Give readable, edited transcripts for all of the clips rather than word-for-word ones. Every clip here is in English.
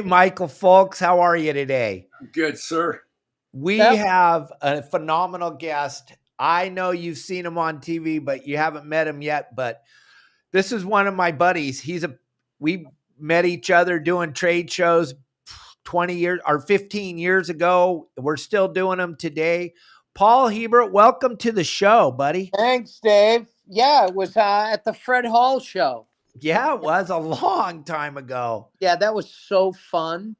Michael Folks, how are you today? Good, sir. We have a phenomenal guest. I know you've seen him on TV, but you haven't met him yet. But this is one of my buddies. We met each other doing trade shows 20 years or 15 years ago. We're still doing them today. Paul Hebert, welcome to the show, buddy. Thanks, Dave. Yeah, it was at the Fred Hall show. Yeah, it was a long time ago. Yeah, that was so fun.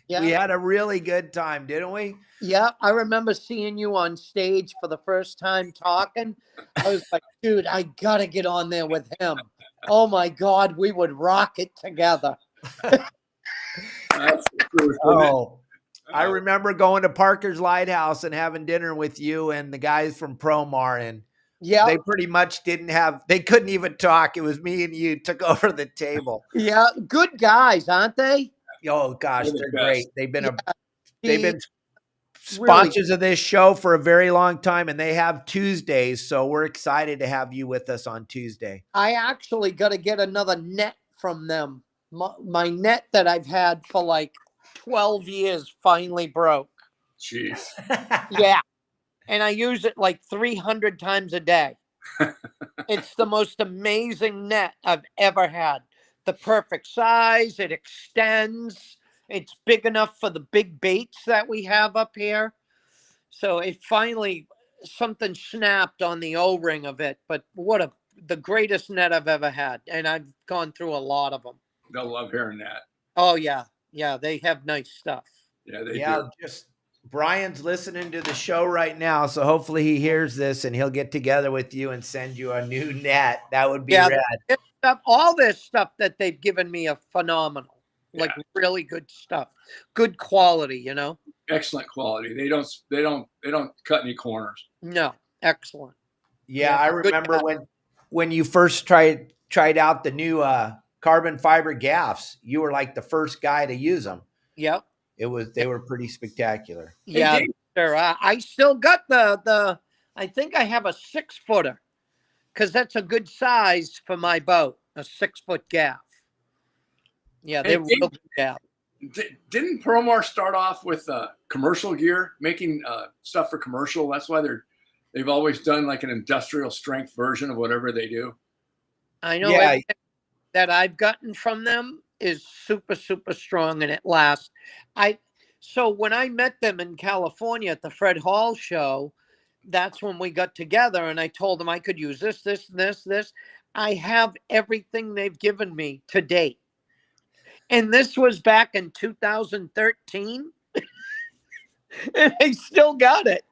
Yeah. We had a really good time, didn't we? Yeah, I remember seeing you on stage for the first time talking. I was like, dude, I got to get on there with him. Oh, my God, we would rock it together. I remember going to Parker's Lighthouse and having dinner with you and the guys from Promar, and they pretty much they couldn't even talk. It was me and you took over the table. Yeah, good guys, aren't they? Oh gosh, they're great. They've been sponsors of this show for a very long time, and they have Tuesdays, so we're excited to have you with us on Tuesday. I actually got to get another net from them. My net that I've had for like 12 years finally broke. Jeez. Yeah. And I use it like 300 times a day. It's the most amazing net I've ever had. The perfect size. It extends. It's big enough for the big baits that we have up here. So it finally, something snapped on the O-ring of it. But the greatest net I've ever had. And I've gone through a lot of them. They'll love hearing that. Oh, yeah. Yeah, they have nice stuff. Yeah, they do. Brian's listening to the show right now, so hopefully he hears this and he'll get together with you and send you a new net. That would be rad. All this stuff that they've given me are phenomenal. Like really good stuff. Good quality, you know? Excellent quality. They don't cut any corners. No, excellent. Yeah, I remember when you first tried out the new carbon fiber gaffs, you were like the first guy to use them. Yep. They were pretty spectacular. Yeah, sure. I still got I think I have a 6-footer because that's a good size for my boat, a 6-foot gaff. Yeah, they're real good gaff. Didn't Promar start off with commercial gear, making stuff for commercial? That's why they've always done like an industrial strength version of whatever they do. I know everything that I've gotten from them is super, super strong, and it lasts. So when I met them in California at the Fred Hall show, that's when we got together, and I told them I could use this, this, this. I have everything they've given me to date. And this was back in 2013, and I still got it,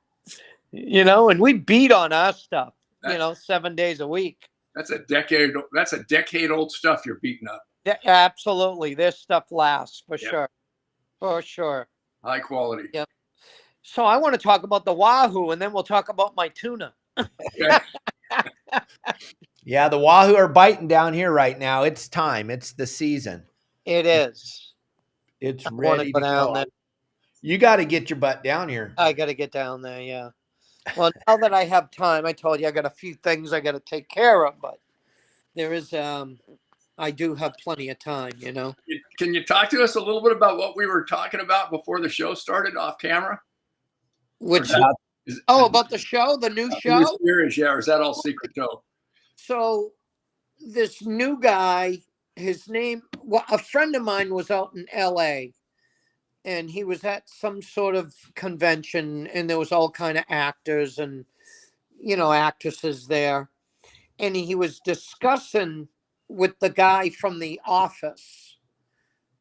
you know, and we beat on our stuff, 7 days a week. That's a decade old stuff you're beating up. Yeah, absolutely. This stuff lasts for sure. For sure. High quality. Yep. So I want to talk about the Wahoo, and then we'll talk about my tuna. Okay. Yeah, the Wahoo are biting down here right now. It's time. It's the season. It is. It's ready to go. You got to get your butt down here. I got to get down there, yeah. Well, now that I have time, I told you I got a few things I got to take care of, but there is, I do have plenty of time, you know. Can you talk to us a little bit about what we were talking about before the show started off camera? About the show, the new show? New series, or is that all secret show? So this new guy, his name, a friend of mine was out in LA, and he was at some sort of convention, and there was all kind of actors and, actresses there. And he was discussing with the guy from The Office,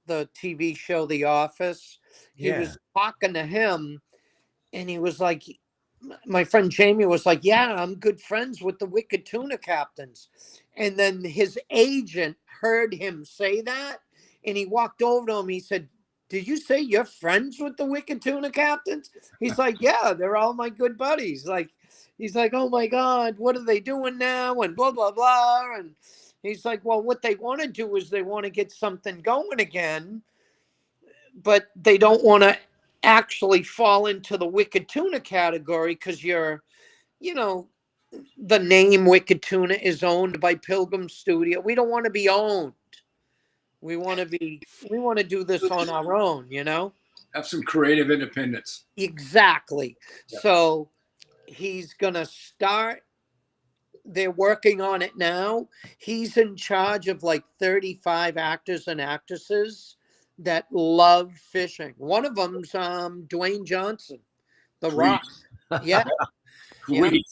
the TV show The Office. He was talking to him, and he was like, my friend Jamie was like, yeah, I'm good friends with the Wicked Tuna captains. And then his agent heard him say that, and he walked over to him. He said, did you say you're friends with the Wicked Tuna captains? He's like, yeah, they're all my good buddies. He's like, oh my God, what are they doing now? And blah, blah, blah. And he's like, well, what they want to do is they want to get something going again, but they don't want to actually fall into the Wicked Tuna category because the name Wicked Tuna is owned by Pilgrim Studio. We don't want to be owned. We want to do this on our own, you know? Have some creative independence. Exactly. Yeah. So he's going to start. They're working on it now. He's in charge of like 35 actors and actresses that love fishing. One of them's Dwayne Johnson, The Sweet. Rock. Yeah. Yeah. Sweet.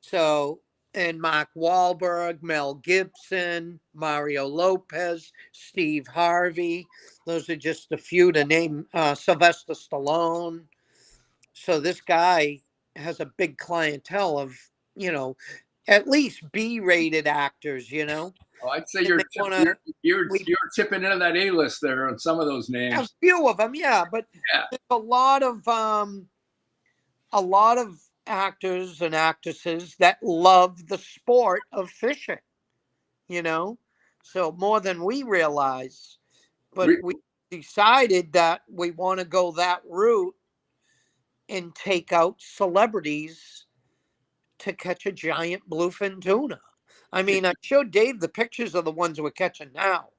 So, and Mark Wahlberg, Mel Gibson, Mario Lopez, Steve Harvey. Those are just a few to name. Sylvester Stallone. So this guy has a big clientele of, you know, at least B-rated actors, you know. Oh, I'd say And you're they wanna- you're tipping into that A-list there on some of those a names. few of them, yeah, but Yeah. there's a lot of actors and actresses that love the sport of fishing, you know, so more than we realize. But we decided that we want to go that route and take out celebrities to catch a giant bluefin tuna. I mean, I showed Dave the pictures of the ones we're catching now.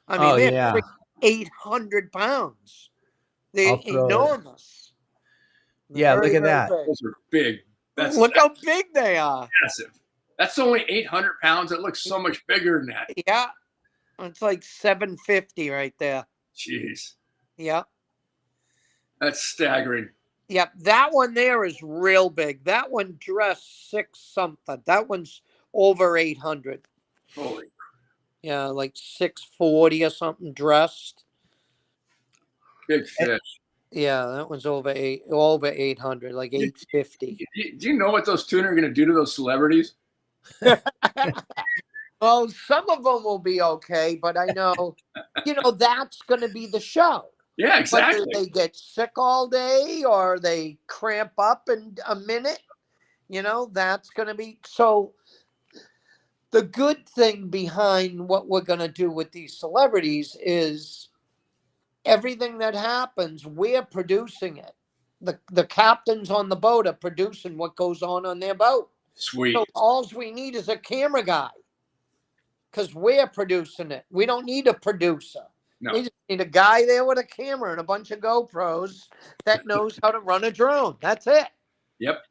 I mean, they're yeah. 800 pounds. They're I'll throw it. enormous. They're Yeah, look very, at very that. big. Those are big. Look how big they are. Massive. That's only 800 pounds. It looks so much bigger than that. Yeah. It's like 750 right there. Jeez. Yeah. That's staggering. Yep. That one there is real big. That one dressed 6 something. That one's over 800. Holy. Yeah, like 640 or something dressed. Big fish. Yeah, that one's over 800, like 850. Do you know what those tuna are going to do to those celebrities? Well, some of them will be okay, but I know, that's going to be the show. Yeah, exactly. Whether they get sick all day or they cramp up in a minute, that's going to be. So the good thing behind what we're going to do with these celebrities is everything that happens, we're producing it. The captains on the boat are producing what goes on their boat. Sweet. So all we need is a camera guy because we're producing it. We don't need a producer. No. We just need a guy there with a camera and a bunch of GoPros that knows how to run a drone. That's it. Yep.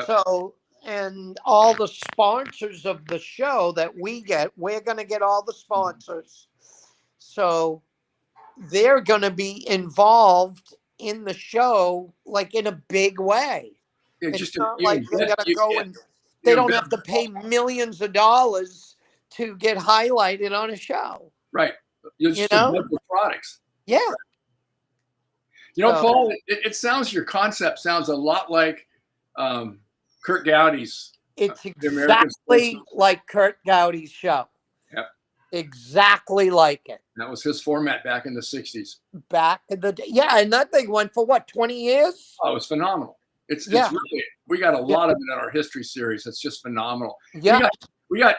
So, and all the sponsors of the show that we get, we're going to get all the sponsors. So they're going to be involved in the show, like in a big way. Yeah, It's just not like they got to go and they don't have to pay millions of dollars to get highlighted on a show. Right. Just medical products. Yeah. Paul, your concept sounds a lot like Kurt Gowdy's. It's exactly like Kurt Gowdy's show. Yep. Exactly like it. That was his format back in the 60s. Back in the day. Yeah, and that thing went for what, 20 years? Oh, it was phenomenal. It's really, we got a lot of it in our history series. It's just phenomenal. Yeah. We got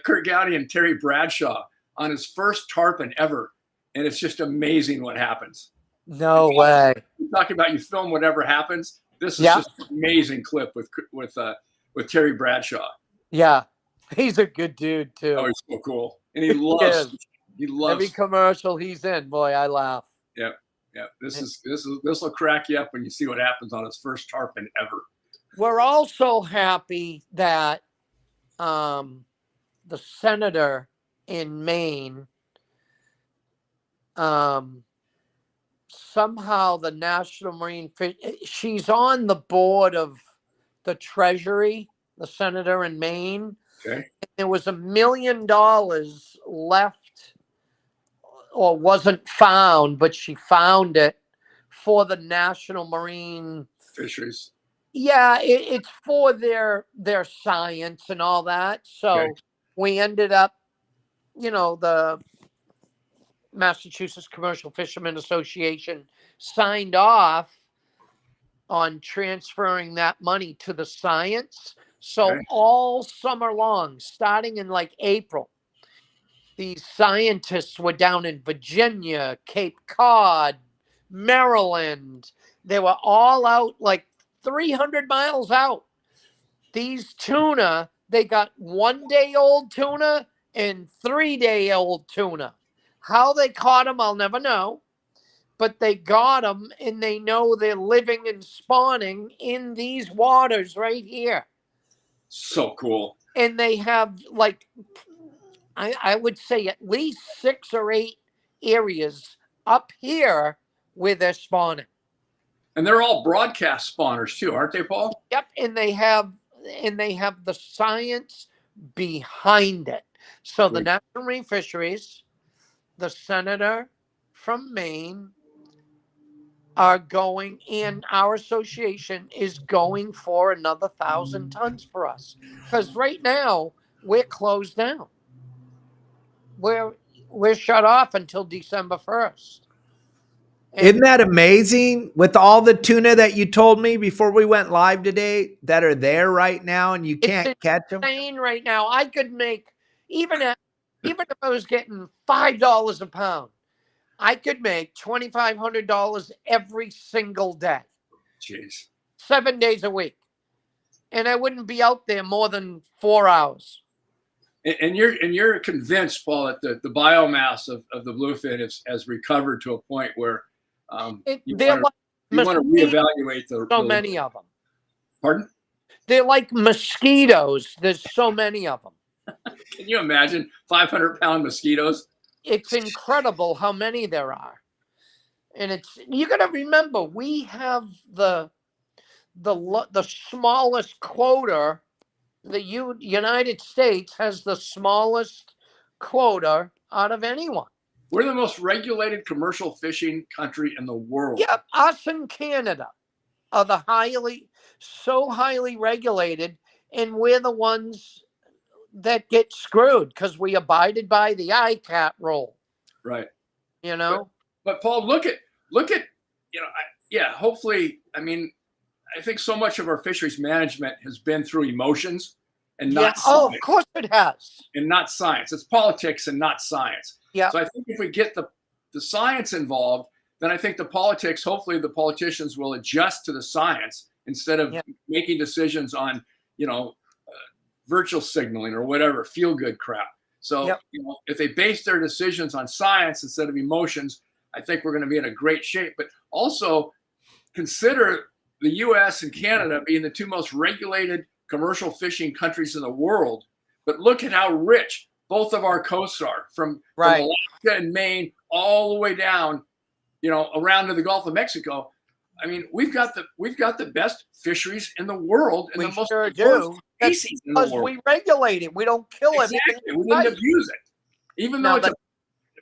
Kurt Gowdy and Terry Bradshaw on his first tarpon ever, and it's just amazing what happens. No way. You're talking about you film whatever happens. This is just an amazing clip with Terry Bradshaw. Yeah, he's a good dude too. Oh, he's so cool, and he loves every commercial he's in. Boy, I laugh. Yeah. This will crack you up when you see what happens on his first tarpon ever. We're also happy that the senator in Maine, somehow the National Marine Fish, she's on the board of the Treasury, the senator in Maine. Okay. And there was $1 million left or wasn't found, but she found it for the National Marine Fisheries. Yeah, it's for their science and all that. So we ended up, the Massachusetts Commercial Fishermen Association signed off on transferring that money to the science. So all summer long, starting in like April, these scientists were down in Virginia, Cape Cod, Maryland. They were all out like 300 miles out. These tuna, they got 1-day-old tuna and 3-day-old tuna. How they caught them, I'll never know. But they got them, and they know they're living and spawning in these waters right here. So cool. And they have, like, I would say at least 6 or 8 areas up here where they're spawning. And they're all broadcast spawners too, aren't they, Paul? Yep, and they have the science behind it. So the National Marine Fisheries, the senator from Maine are going, and our association is going for another 1,000 tons for us. Because right now we're closed down. We're shut off until December 1st. Isn't that amazing? With all the tuna that you told me before we went live today that are there right now, and you can't catch them. Right now, I could make even if I was getting $5 a pound, I could make $2,500 every single day. Jeez. 7 days a week, and I wouldn't be out there more than 4 hours. And you're convinced, Paul, that the biomass of the bluefin has recovered to a point where you want to reevaluate many of them. Pardon? They're like mosquitoes. There's so many of them. Can you imagine 500-pound mosquitoes? It's incredible how many there are. And you got to remember, we have the smallest quota. The United States has the smallest quota out of anyone. We're the most regulated commercial fishing country in the world. Yeah, us and Canada are the highly regulated, and we're the ones that get screwed because we abided by the ICAT rule. Right. You know. But Paul, look at hopefully, I mean, I think so much of our fisheries management has been through emotions and not science. Oh, of course it has. And not science. It's politics and not science. Yeah. So I think if we get the science involved, then I think hopefully the politicians will adjust to the science instead of making decisions on, virtual signaling or whatever, feel-good crap. So, if they base their decisions on science instead of emotions, I think we're going to be in a great shape. But also consider the U.S. and Canada being the two most regulated commercial fishing countries in the world. But look at how rich both of our coasts are, from Alaska and Maine all the way down, around to the Gulf of Mexico. I mean, we've got the best fisheries in the world, and we the most sure do. species in the world. We regulate it. We don't kill it. Exactly. We didn't abuse it, even though it's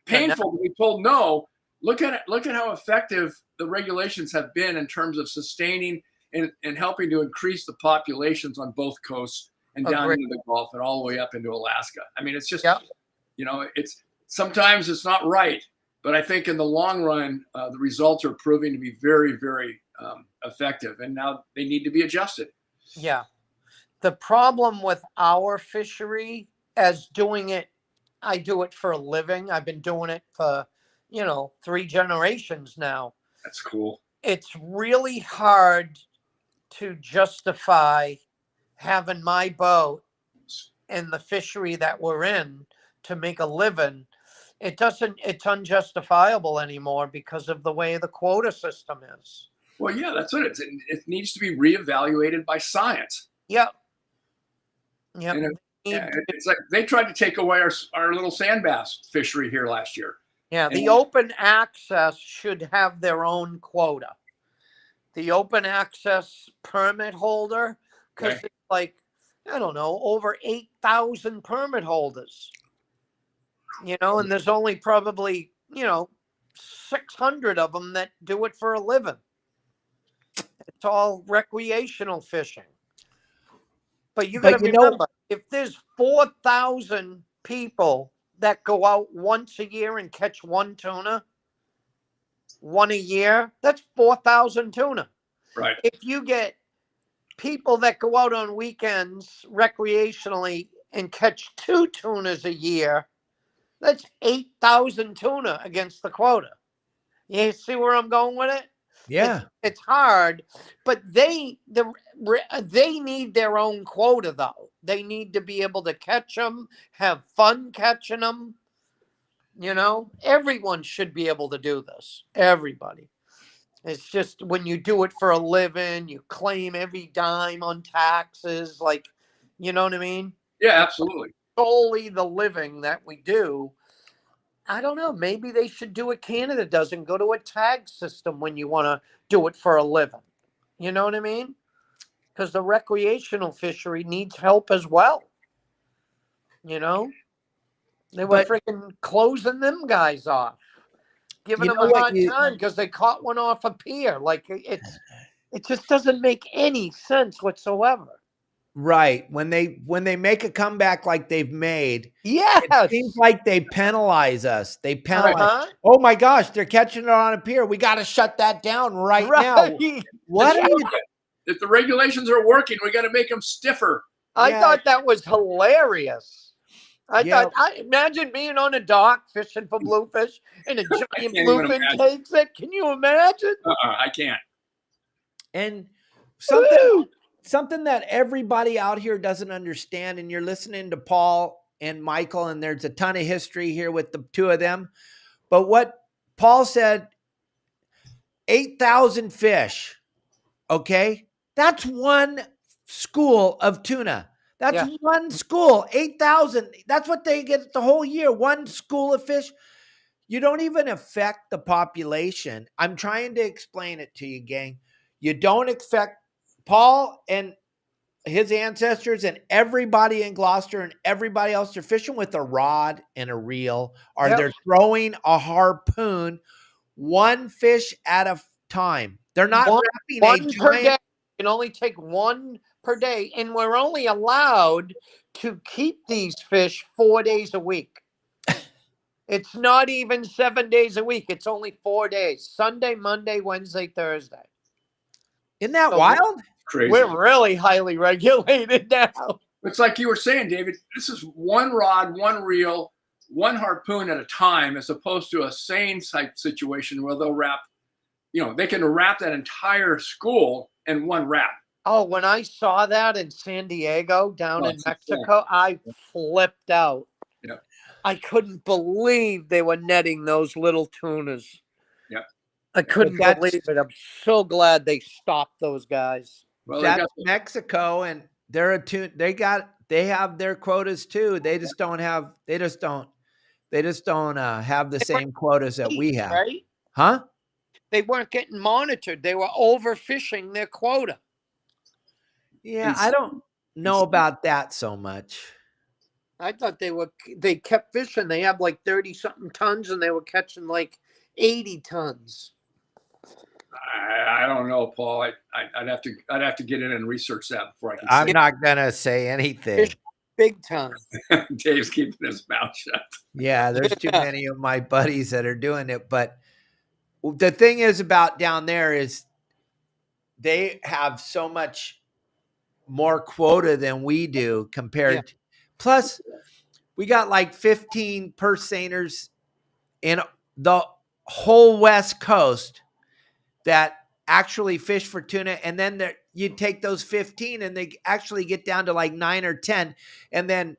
painful to be told no. Look at it. Look at how effective the regulations have been in terms of sustaining and helping to increase the populations on both coasts and down into the Gulf and all the way up into Alaska. I mean, it's just, it's sometimes it's not right, but I think in the long run, the results are proving to be very, very effective, and now they need to be adjusted. Yeah. The problem with our fishery, as doing it, I do it for a living. I've been doing it for, 3 generations now. That's cool. It's really hard to justify having my boat and the fishery that we're in to make a living. It's unjustifiable anymore because of the way the quota system is. Well, yeah, that's what it needs to be reevaluated by science. Yep. It's like they tried to take away our little sand bass fishery here last year. Yeah, the open access should have their own quota. The open access permit holder, because it's like, I don't know, over 8,000 permit holders. And there's only probably, 600 of them that do it for a living. It's all recreational fishing. But you got to remember, if there's 4,000 people that go out once a year and catch one tuna, one a year, that's 4,000 tuna. Right. If you get people that go out on weekends recreationally and catch 2 tunas a year, that's 8,000 tuna against the quota. You see where I'm going with it? Yeah. It's hard, but they need their own quota, though. They need to be able to catch them, have fun catching them. You know, everyone should be able to do this. Everybody. It's just when you do it for a living, you claim every dime on taxes. Like, you know what I mean? Yeah, absolutely. Solely the living that we do. I don't know. Maybe they should do what Canada does and go to a tag system when you want to do it for a living. You know what I mean? Because the recreational fishery needs help as well. You know, they were But freaking closing them guys off, giving you them know a what hard time because they caught one off a pier. Like it just doesn't make any sense whatsoever. right. When they make a comeback like they've made, it seems Yes. like they penalize us. They penalize. Uh-huh. Oh my gosh, they're catching it on a pier. We got to shut that down right now. Right. What That's are you? right. If the regulations are working, we got to make them stiffer. I Yeah. thought that was hilarious. Yeah. I imagine being on a dock fishing for bluefish and a giant can't even bluefin imagine. takes it. Can you imagine? I can't. And Woo! something that everybody out here doesn't understand, and you're listening to Paul and Michael, and there's a ton of history here with the two of them. But what Paul said, 8,000 fish. Okay. That's one school of tuna. That's Yeah. one school, 8,000. That's what they get the whole year. One school of fish. You don't even affect the population. I'm trying to explain it to you, gang. You don't affect Paul and his ancestors and everybody in Gloucester and everybody else. They're fishing with a rod and a reel, or Yep. they're throwing a harpoon, one fish at a time. They're not wrapping One a per giant. day. You can only take one per day, and we're only allowed to keep these fish 4 days a week. It's not even 7 days a week. It's only 4 days: Sunday, Monday, Wednesday, Thursday. Isn't that So wild? Crazy. we're really highly regulated now. It's like you were saying, David, this is one rod, one reel, one harpoon at a time, as opposed to a seine type situation where they'll wrap, they can wrap that entire school in one wrap. Oh, when I saw that in San Diego down in it's Mexico, I flipped out. Yeah. I couldn't believe they were netting those little tunas. Yeah. I couldn't believe it. I'm so glad they stopped those guys. Well, That's Mexico, and they're a tune. They have their quotas too. They just don't have the same quotas that we have. Right? Huh? They weren't getting monitored. They were overfishing their quota. Yeah, I don't know about that so much. I thought they kept fishing. They have like 30 something tons and they were catching like 80 tons. I don't know, Paul. I'd have to get in and research that before I can. I'm not gonna say anything. Fish big time. Dave's keeping his mouth shut. Yeah, there's too many of my buddies that are doing it. But the thing is about down there is they have so much more quota than we do compared to, plus we got like 15 purse seiners in the whole West Coast that actually fish for tuna. And then you take those 15 and they actually get down to like 9 or 10. And then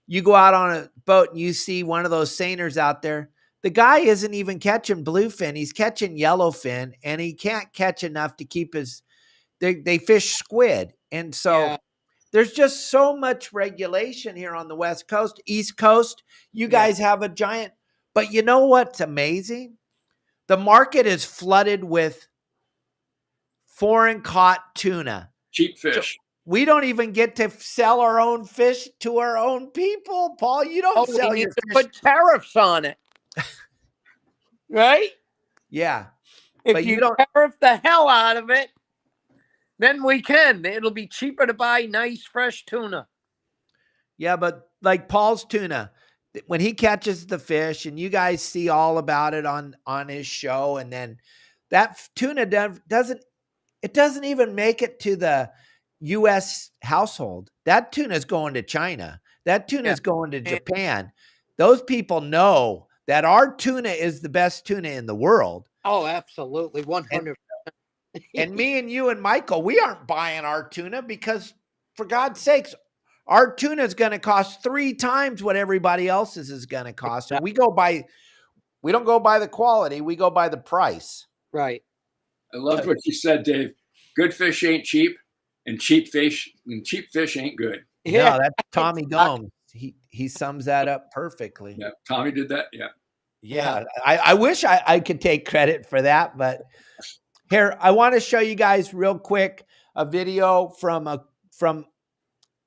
you go out on a boat and you see one of those seiners out there. The guy isn't even catching bluefin. He's catching yellowfin, and he can't catch enough to keep they fish squid. And so there's just so much regulation here on the West Coast. East Coast, you guys have a giant, but you know what's amazing? The market is flooded with foreign caught tuna. Cheap fish. So we don't even get to sell our own fish to our own people, Paul. You don't sell your fish. Put tariffs on it. Right? Yeah. If you tariff the hell out of it, then we can. It'll be cheaper to buy nice fresh tuna. Yeah, but like Paul's tuna, when he catches the fish, and you guys see all about it on his show, and then that tuna doesn't even make it to the U.S. household. That tuna is going to China. That tuna is going to Japan. Those people know that our tuna is the best tuna in the world. Oh, absolutely. 100%. And me and you and Michael, we aren't buying our tuna because, for God's sakes, Our tuna is going to cost 3 times what everybody else's is going to cost. And we don't go by the quality. We go by the price. Right. I loved what you said, Dave. Good fish ain't cheap, and cheap fish ain't good. Yeah, no, that's Tommy Gomes. He sums that up perfectly. Yeah, Tommy did that. Yeah. Yeah. I wish I could take credit for that, but here, I want to show you guys real quick a video from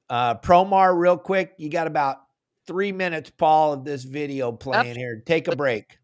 Promar real quick. You got about 3 minutes, Paul, of this video playing here. Take a break.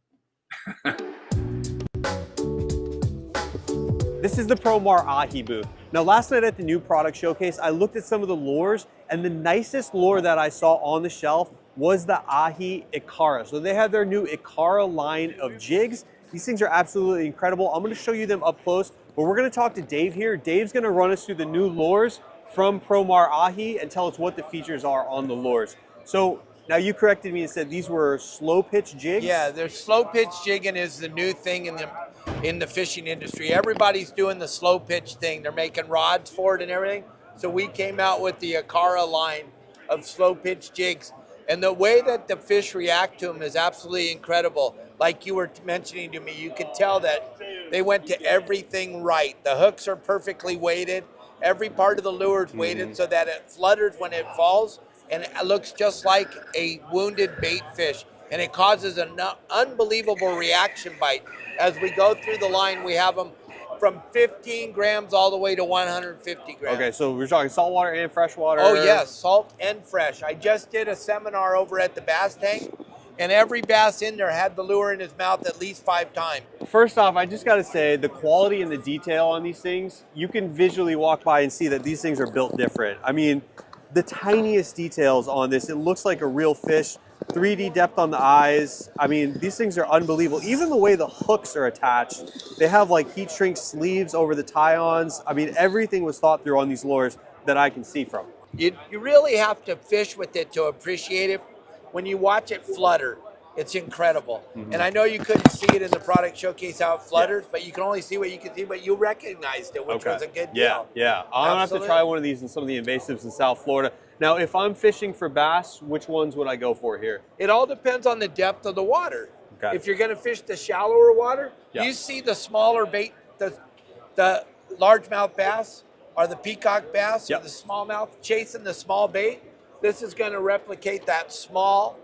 This is the Promar Ahi booth. Now, last night at the new product showcase, I looked at some of the lures, and the nicest lure that I saw on the shelf was the Ahi Ikara. So they have their new Ikara line of jigs. These things are absolutely incredible. I'm gonna show you them up close, but we're gonna talk to Dave here. Dave's gonna run us through the new lures from Promar Ahi and tell us what the features are on the lures. So now you corrected me and said these were slow pitch jigs? Yeah, they're slow pitch jigging is the new thing in the fishing industry. Everybody's doing the slow pitch thing. They're making rods for it and everything. So we came out with the Ikara line of slow pitch jigs. And the way that the fish react to them is absolutely incredible. Like you were mentioning to me, you could tell that they went to everything right. The hooks are perfectly weighted. Every part of the lure is weighted so that it flutters when it falls, and it looks just like a wounded bait fish. And it causes an unbelievable reaction bite. As we go through the line, we have them from 15 grams all the way to 150 grams. Okay, so we're talking saltwater and freshwater. Oh, yes, salt and fresh. I just did a seminar over at the bass tank, and every bass in there had the lure in his mouth at least 5 times. First off, I just got to say the quality and the detail on these things, you can visually walk by and see that these things are built different. I mean, the tiniest details on this, it looks like a real fish. 3D depth on the eyes. I mean, these things are unbelievable. Even the way the hooks are attached, they have like heat shrink sleeves over the tie-ons. I mean, everything was thought through on these lures that I can see from. You really have to fish with it to appreciate it. When you watch it flutter, it's incredible. And I know you couldn't see it in the product showcase how it flutters, but you can only see what you can see, but you recognized it, which was a good deal. Yeah. I'm gonna have to try one of these in some of the invasives in South Florida. Now, if I'm fishing for bass, which ones would I go for here? It all depends on the depth of the water. Okay. If you're gonna fish the shallower water, you see the smaller bait, the largemouth bass or the peacock bass or the smallmouth chasing the small bait. This is gonna replicate that small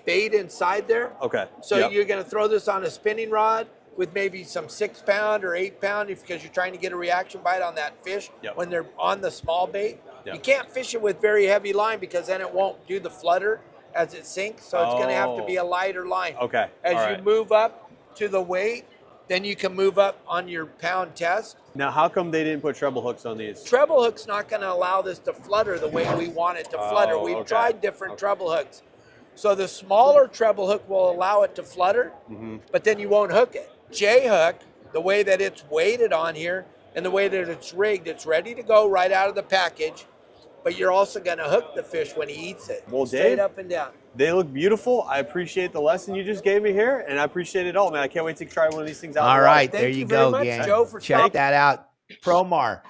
bait inside there. Okay. So you're going to throw this on a spinning rod with maybe some 6-pound or 8-pound because you're trying to get a reaction bite on that fish when they're on the small bait. You can't fish it with very heavy line because then it won't do the flutter as it sinks. So it's going to have to be a lighter line. Okay. As you move up to the weight, then you can move up on your pound test. Now, how come they didn't put treble hooks on these? Treble hook's not going to allow this to flutter the way we want it to flutter. We've tried different treble hooks. So the smaller treble hook will allow it to flutter, but then you won't hook it. J-hook, the way that it's weighted on here and the way that it's rigged, it's ready to go right out of the package, but you're also going to hook the fish when he eats it. Well, straight Dave, up and down. They look beautiful. I appreciate the lesson you just gave me here, and I appreciate it all, man. I can't wait to try one of these things out. All right, there Thank you very go, much, gang. Joe, for check that out. Promar.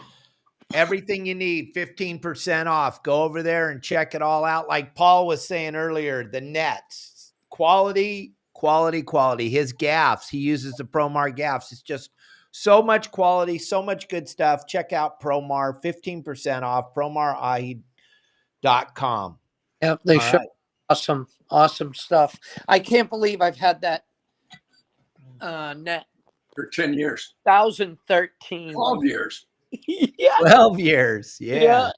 Everything you need, 15% off. Go over there and check it all out. Like Paul was saying earlier, the nets, quality. His gaffs, he uses the Promar gaffs. It's just so much quality, so much good stuff. Check out Promar, 15% off, promarahi.com. Yep, they show awesome stuff. I can't believe I've had that net For 10 years. 2013. 12 years. Yeah. 12 years. Yeah.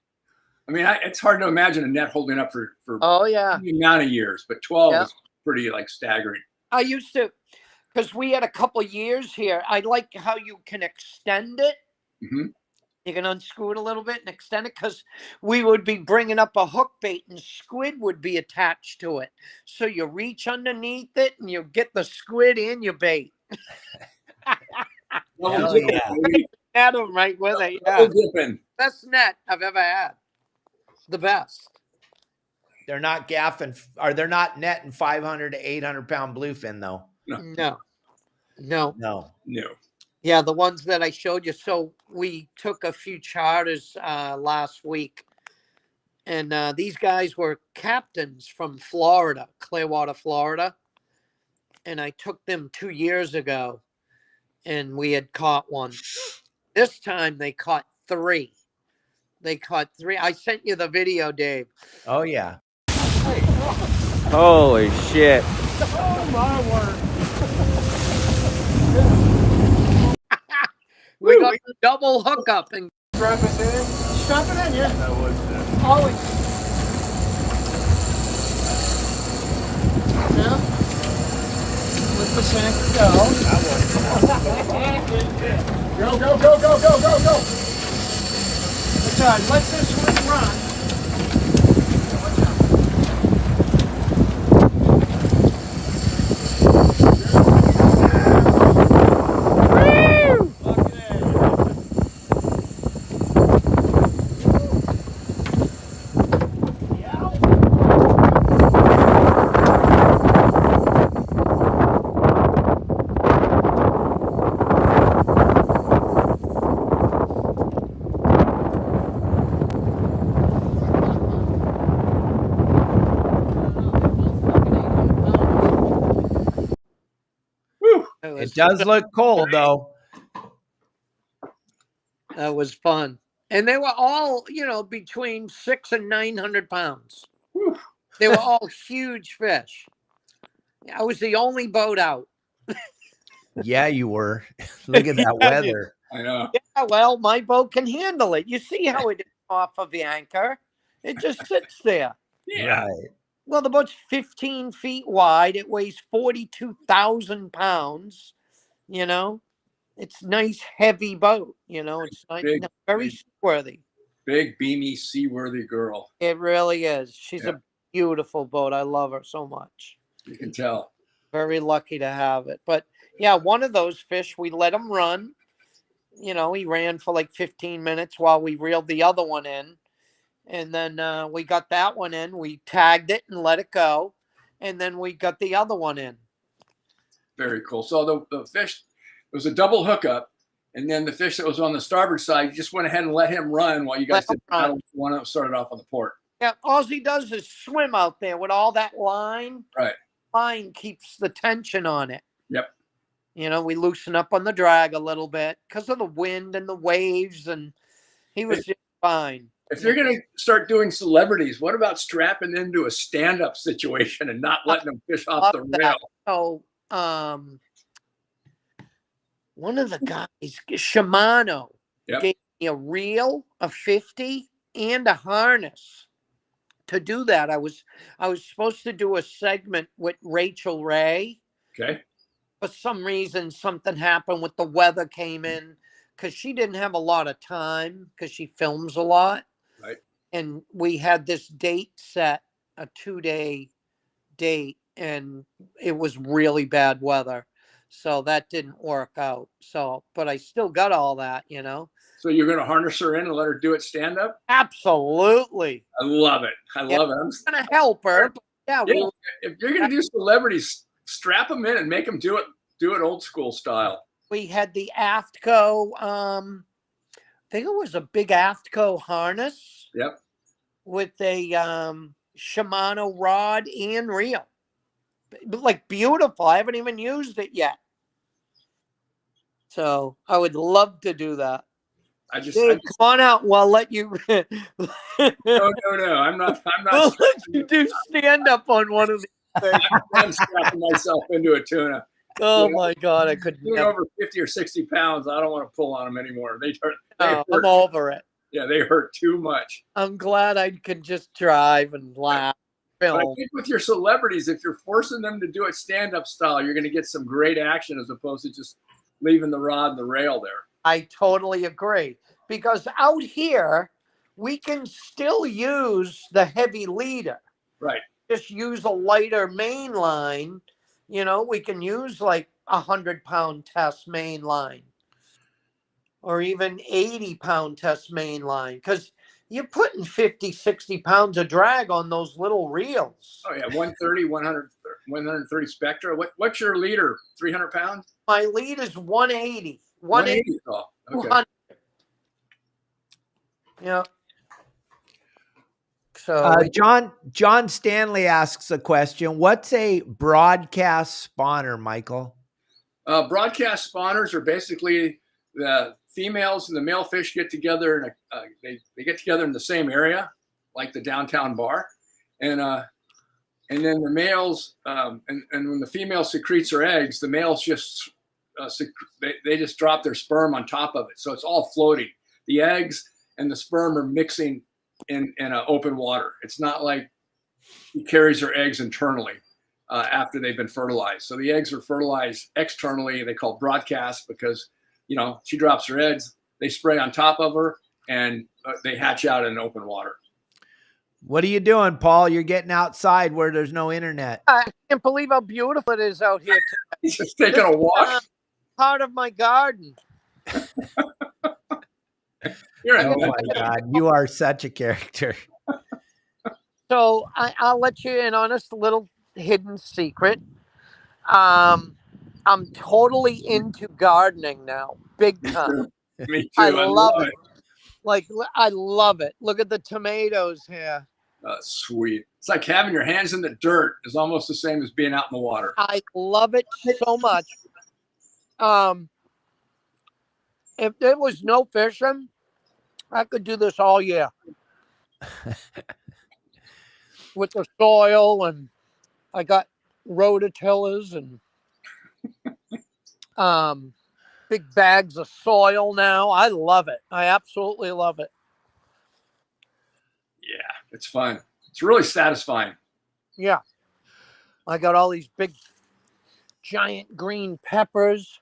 I mean, it's hard to imagine a net holding up for the amount of years, but 12 is pretty like staggering. I used to, because we had a couple years here. I like how you can extend it. You can unscrew it a little bit and extend it because we would be bringing up a hook bait and squid would be attached to it. So you reach underneath it and you get the squid in your bait. Had them right with it. Yeah. Best net I've ever had. The best. They're not gaffing, or they're not netting 500 to 800 pound bluefin though. No. Yeah, the ones that I showed you. So we took a few charters last week, And these guys were captains from Florida, Clearwater, Florida. And I took them 2 years ago, and we had caught one. This time they caught 3. They caught 3. I sent you the video, Dave. Oh, yeah. Holy shit. Oh, my word. We got a double hookup and Strap it in. Strap it in, yeah. That was Always. Yeah. Let the anchor go. Go, go, go, go, go, go, go. That's all right. Let this one run. Watch out. It does look cold, though. That was fun. And they were all, between 600 and 900 pounds. They were all huge fish. I was the only boat out. Yeah, you were. Look at that weather. I know. Yeah, well, my boat can handle it. You see how it is off of the anchor? It just sits there. Yeah. Right. Well, the boat's 15 feet wide. It weighs 42,000 pounds. It's nice, heavy boat. It's nice, Big, very big. seaworthy. Big, beamy, seaworthy girl. It really is. She's Yeah. a beautiful boat. I love her so much. You can tell. Very lucky to have it. But yeah, one of those fish, we let him run. He ran for like 15 minutes while we reeled the other one in. And then we got that one in. We tagged it and let it go. And then we got the other one in. Very cool. So the fish, it was a double hookup. And then the fish that was on the starboard side, you just went ahead and let him run while you guys did one that started off on the port. Yeah, all he does is swim out there with all that line. Right. Line keeps the tension on it. Yep. We loosen up on the drag a little bit because of the wind and the waves, and he was just fine. If you're going to start doing celebrities, what about strapping them to a stand-up situation and not letting them fish off the rail? So, one of the guys, Shimano, gave me a reel, a 50, and a harness. To do that, I was supposed to do a segment with Rachel Ray. Okay. For some reason, something happened with the weather came in because she didn't have a lot of time because she films a lot. Right. And we had this date set, a 2-day date, and it was really bad weather. So that didn't work out. But I still got all that, So you're going to harness her in and let her do it stand up? Absolutely. I love it. I love it. I'm going to help her. But if you're going to do celebrities, strap them in and make them do it old school style. We had the Aftco. I think it was a big Aftco harness. Yep. With a Shimano rod and reel. Like beautiful. I haven't even used it yet. So I would love to do that. Dave, come on out. Well, I'll let you. No. I'm not. We'll let you do stand up on one of these things. I'm strapping myself into a tuna. Oh my God, I couldn't. Over 50 or 60 pounds, I don't want to pull on them anymore. They hurt. I'm over it. Yeah, they hurt too much. I'm glad I could just drive and laugh. Film. But I think with your celebrities, if you're forcing them to do it stand-up style, you're going to get some great action as opposed to just leaving the rod and the rail there. I totally agree. Because out here, we can still use the heavy leader. Right. Just use a lighter main line. We can use like 100-pound test main line. Or even 80-pound test main line. Because you're putting 50, 60 pounds of drag on those little reels. Oh, yeah. 130, 130 Spectra. What's your leader? 300 pounds? My lead is 180. 180. Oh, okay. 200. Yeah. So John Stanley asks a question. What's a broadcast spawner, Michael? Broadcast spawners are basically the females and the male fish get together, and they get together in the same area, like the downtown bar, and then the males and when the female secretes her eggs, the males just they just drop their sperm on top of it, so it's all floating. The eggs and the sperm are mixing in open water. It's not like she carries her eggs internally after they've been fertilized. So the eggs are fertilized externally. They call broadcast because, you know, she drops her eggs, they spray on top of her, and they hatch out in open water. What are you doing, Paul? You're getting outside where there's no internet. I can't believe how beautiful it is out here today. He's just taking a walk. Part of my garden. Oh my God, you are such a character. So I'll let you in on a little hidden secret. I'm totally into gardening now, big time. Me too. I love it. Like, I love it. Look at the tomatoes here. Sweet. It's like having your hands in the dirt is almost the same as being out in the water. I love it so much. If there was no fishing, I could do this all year. With the soil, and I got rototillers and big bags of soil now. I love it. I absolutely love it. Yeah, it's fun. It's really satisfying. Yeah. I got all these big, giant green peppers.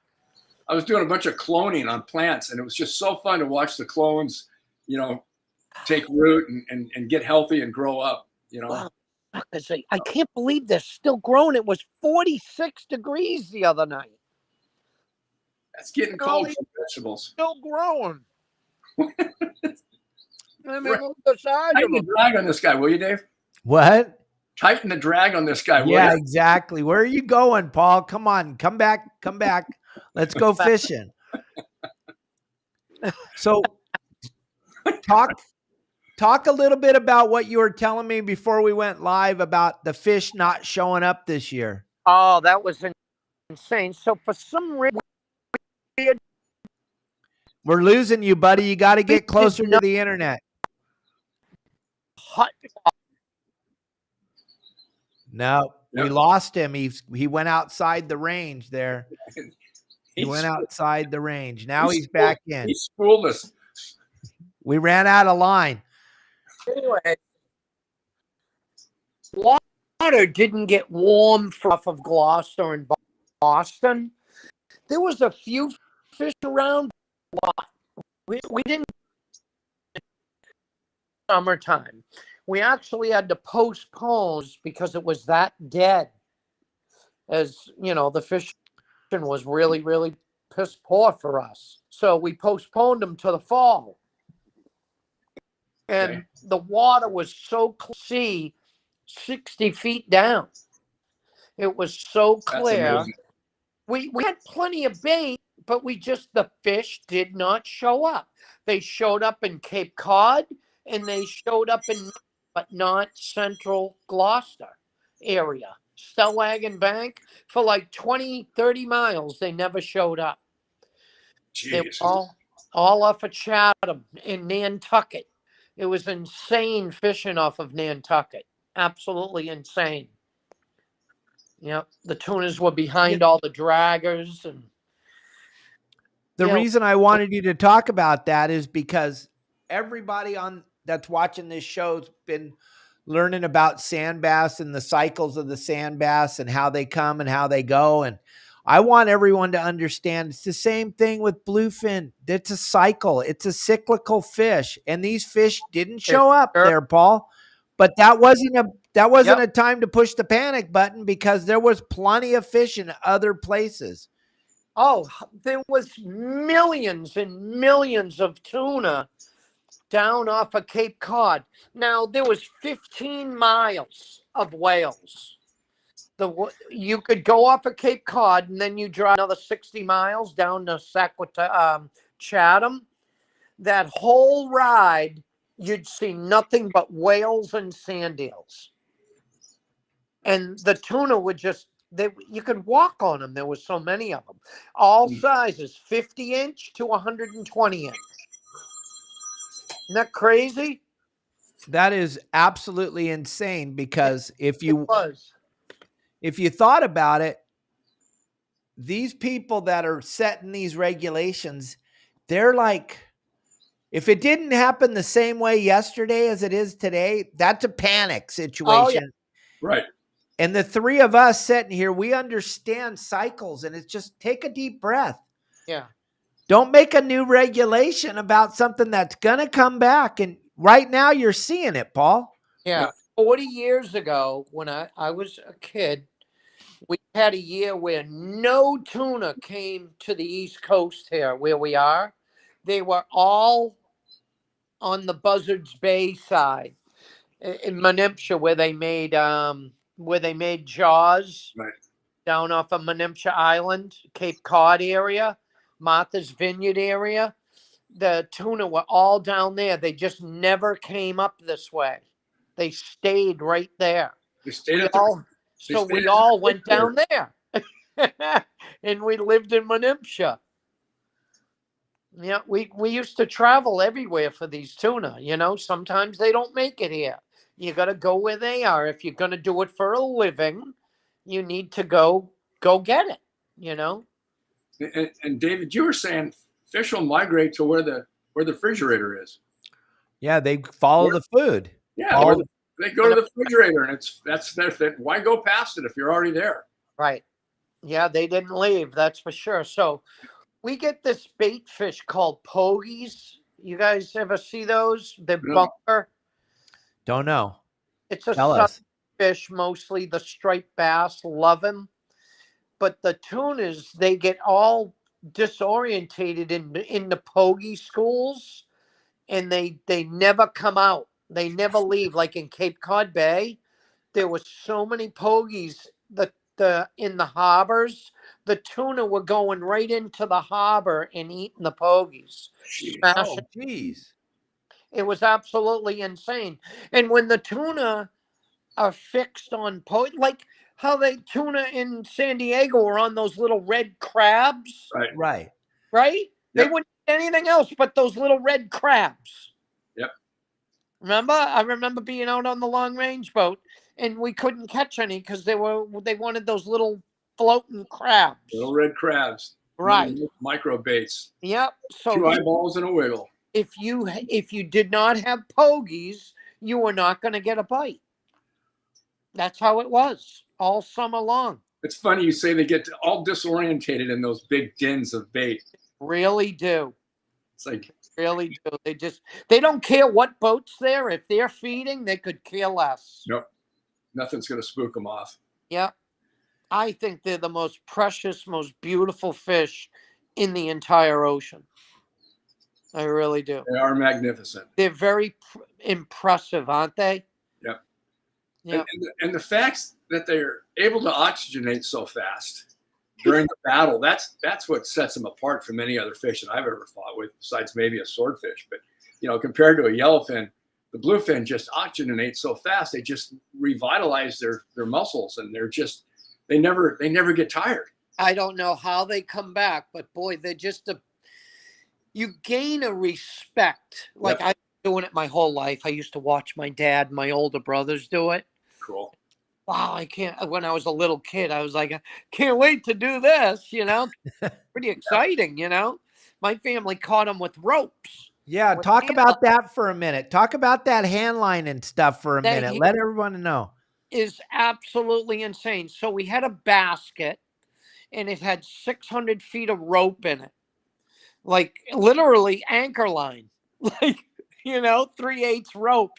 I was doing a bunch of cloning on plants, and it was just so fun to watch the clones, you know, take root and get healthy and grow up, you know. Wow. I can't believe they're still growing. It was 46 degrees the other night. That's getting cold for vegetables. Still growing. I mean, look at the size of Tighten the them. drag on this guy, will you, Dave? What? Tighten the drag on this guy, will Yeah, you? exactly. Where are you going, Paul? Come on, come back. Let's go fishing. So talk a little bit about what you were telling me before we went live about the fish not showing up this year. Oh, that was insane. So for some reason, We're losing you, buddy. You got to get closer to the internet. No, we lost him. He went outside the range there. He went outside the range. Now he's back in. He spooled us. We ran out of line. Anyway, water didn't get warm off of Gloucester and Boston. There was a few fish around. We didn't summertime. We actually had to postpone because it was that dead. As you know, the fishing was really, really piss poor for us. So we postponed them to the fall. And the water was so clear, 60 feet down. It was so clear. We had plenty of bait, but the fish did not show up. They showed up in Cape Cod, and they showed up but not central Gloucester area. Stellwagen Bank, for like 20, 30 miles, they never showed up. They were all off of Chatham in Nantucket. It was insane fishing off of Nantucket. Absolutely insane. Yep, the tunas were behind all the draggers. And the reason I wanted you to talk about that is because everybody that's watching this show's been learning about sand bass and the cycles of the sand bass and how they come and how they go. And I want everyone to understand it's the same thing with bluefin. It's a cycle. It's a cyclical fish. And these fish didn't show up there, Paul. But that wasn't a time to push the panic button because there was plenty of fish in other places. Oh, there was millions and millions of tuna down off of Cape Cod. Now, there was 15 miles of whales. You could go off of Cape Cod, and then you drive another 60 miles down to Chatham. That whole ride you'd see nothing but whales and sand eels. And the tuna would just, you could walk on them. There was so many of them, all sizes, 50-inch to 120-inch. Isn't that crazy? That is absolutely insane, because if you was. thought about it, these people that are setting these regulations, they're like, if it didn't happen the same way yesterday as it is today, that's a panic situation. Oh, yeah. Right. And the three of us sitting here, we understand cycles, and it's just take a deep breath. Yeah. Don't make a new regulation about something that's going to come back. And right now you're seeing it, Paul. Yeah. 40 years ago, when I was a kid, we had a year where no tuna came to the East Coast here where we are. They were all on the Buzzards Bay side in Menipsha, where they made Jaws, Right. down off of Menipsha Island, Cape Cod area, Martha's Vineyard area. The tuna were all down there. They just never came up this way. They stayed right there. They stayed We at all, they so stayed we at all the went down airport. there. And we lived in Menipsha. Yeah, we used to travel everywhere for these tuna. You know, sometimes they don't make it here. You got to go where they are. If you're going to do it for a living, you need to go get it. You know. And David, you were saying fish will migrate to where the refrigerator is. Yeah, they follow the food. Yeah, they go to the refrigerator, and that's their thing. Why go past it if you're already there? Right. Yeah, they didn't leave. That's for sure. So we get this bait fish called pogies. You guys ever see those? The bunker. Don't know. It's a Tell us. fish, mostly the striped bass. Love them. But the tunas, they get all disorientated in the pogie schools, and they never come out. They never leave. Like in Cape Cod Bay, there were so many pogies in the harbors. The tuna were going right into the harbor and eating the pogies. Oh, jeez. It was absolutely insane. And when the tuna are fixed on like how they tuna in San Diego were on those little red crabs. Right. Right? Yep. They wouldn't eat anything else but those little red crabs. Yep. Remember? I remember being out on the long range boat, and we couldn't catch any because they wanted those little floating crabs. Little red crabs. Right. Micro baits. Yep. So 2 eyeballs and a wiggle. If you did not have pogies, you were not going to get a bite. That's how it was all summer long. It's funny you say they get all disorientated in those big dins of bait. Really do. It's like really do. They don't care what boat's there. If they're feeding, they could care less. Nope. Nothing's going to spook them off. Yeah. I think they're the most precious, most beautiful fish in the entire ocean. I really do. They are magnificent. They're very impressive, aren't they? Yep. Yeah. And the fact that they're able to oxygenate so fast during the battle, that's what sets them apart from any other fish that I've ever fought with, besides maybe a swordfish. But, compared to a yellowfin, the bluefin just oxygenates so fast. They just revitalize their muscles, and they never get tired. I don't know how they come back, but boy, they're just you gain a respect. Like I've been doing it my whole life. I used to watch my dad and my older brothers do it. Cool. Wow, when I was a little kid, I was like, I can't wait to do this, Pretty exciting, My family caught them with ropes. Yeah, talk about that for a minute. Talk about that hand line and stuff for a minute. Let everyone know. Is absolutely insane. So we had a basket, and it had 600 feet of rope in it. Like literally anchor line, like, 3/8 rope,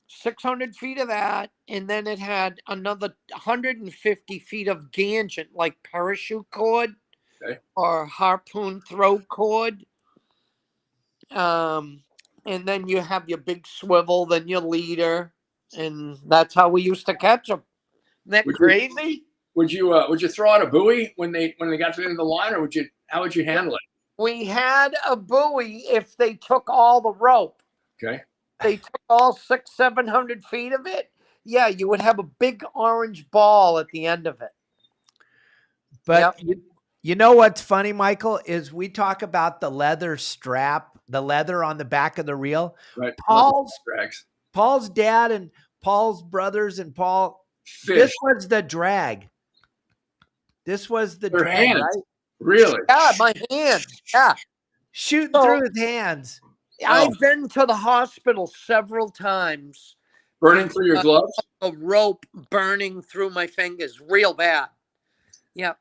600 feet of that. And then it had another 150 feet of gangent, like parachute cord or harpoon throw cord. And then you have your big swivel, then your leader. And that's how we used to catch them. Isn't that crazy? Would you throw out a buoy when they got to the end of the line, or how would you handle it? We had a buoy if they took all the rope. Okay. They took all 600-700 feet of it. Yeah, you would have a big orange ball at the end of it. But you know what's funny, Michael, is we talk about the leather strap, the leather on the back of the reel. Right. Paul's dad and Paul's brothers and Paul, Fish. this was the drag. This was the Their drag, hands. right? Really? Yeah, my hands. Yeah. Shooting through his hands. I've been to the hospital several times. Burning through your gloves? A rope burning through my fingers real bad. Yeah.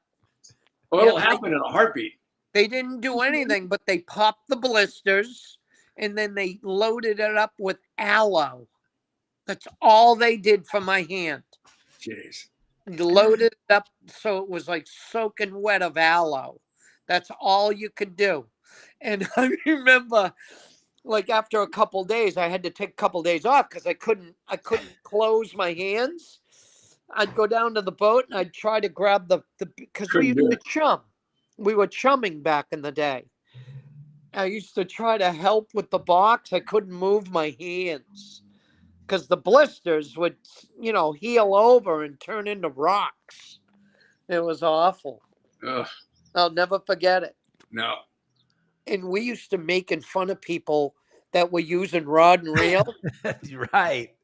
Well, it'll happen in a heartbeat. They didn't do anything, but they popped the blisters and then they loaded it up with aloe. That's all they did for my hand. Jeez. Loaded it up so it was like soaking wet of aloe. That's all you could do. And I remember, like, after a couple of days, I had to take a couple of days off because I couldn't close my hands. I'd go down to the boat and I'd try to grab because we used to chum. We were chumming back in the day. I used to try to help with the box. I couldn't move my hands because the blisters would, heal over and turn into rocks. It was awful. Ugh. I'll never forget it. No. And we used to making fun of people that were using rod and reel. Right.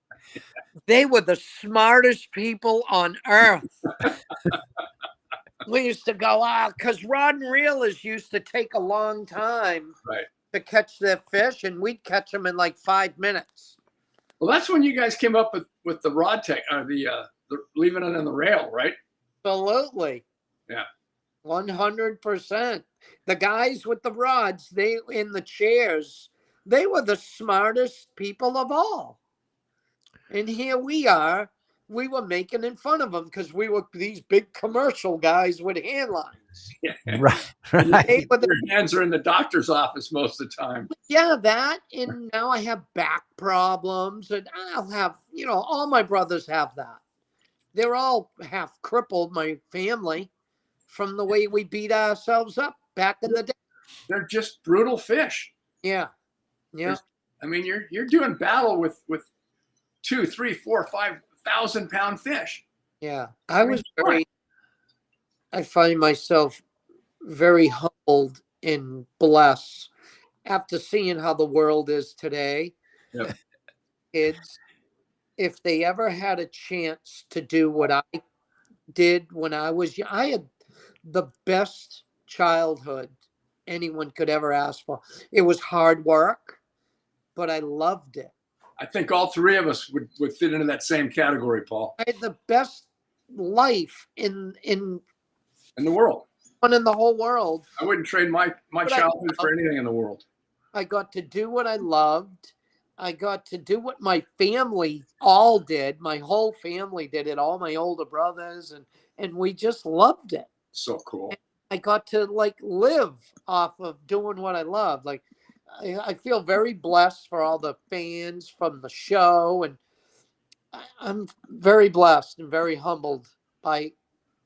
They were the smartest people on earth. We used to go, because rod and reelers used to take a long time to catch their fish, and we'd catch them in like 5 minutes. Well, that's when you guys came up with the rod tech, the leaving it on the rail, right? Absolutely. Yeah. 100%. The guys with the rods, they in the chairs, they were the smartest people of all. And here we are. We were making in fun of them because we were these big commercial guys with hand lines. Yeah. Right. Your hands are in the doctor's office most of the time. Yeah, that. And now I have back problems. And I'll have, all my brothers have that. They're all half crippled, my family, from the way we beat ourselves up back in the day. They're just brutal fish. Yeah. Yeah. I mean, you're doing battle with 2, 3, 4, 5,000-pound fish. Yeah. I find myself very humbled and blessed after seeing how the world is today. Yep. Kids, if they ever had a chance to do what I did when I was young, I had the best childhood anyone could ever ask for. It was hard work, but I loved it. I think all three of us would fit into that same category, Paul. I had the best life in the world. In the whole world. I wouldn't trade my childhood for anything in the world. I got to do what I loved. I got to do what my family all did. My whole family did it, all my older brothers, and we just loved it. So cool. And I got to live off of doing what I love. I feel very blessed for all the fans from the show, and I'm very blessed and very humbled by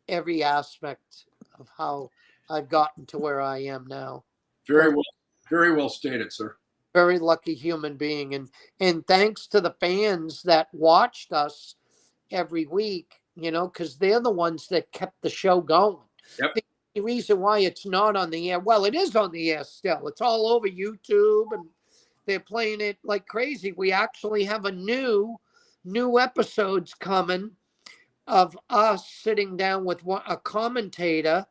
every aspect of how I've gotten to where I am now. Very well stated, sir. Very lucky human being, and thanks to the fans that watched us every week, because they're the ones that kept the show going. Yep. The reason why it's not on the air, well, it is on the air still. It's all over YouTube, and they're playing it like crazy. We actually have a new episodes coming of us sitting down with a commentator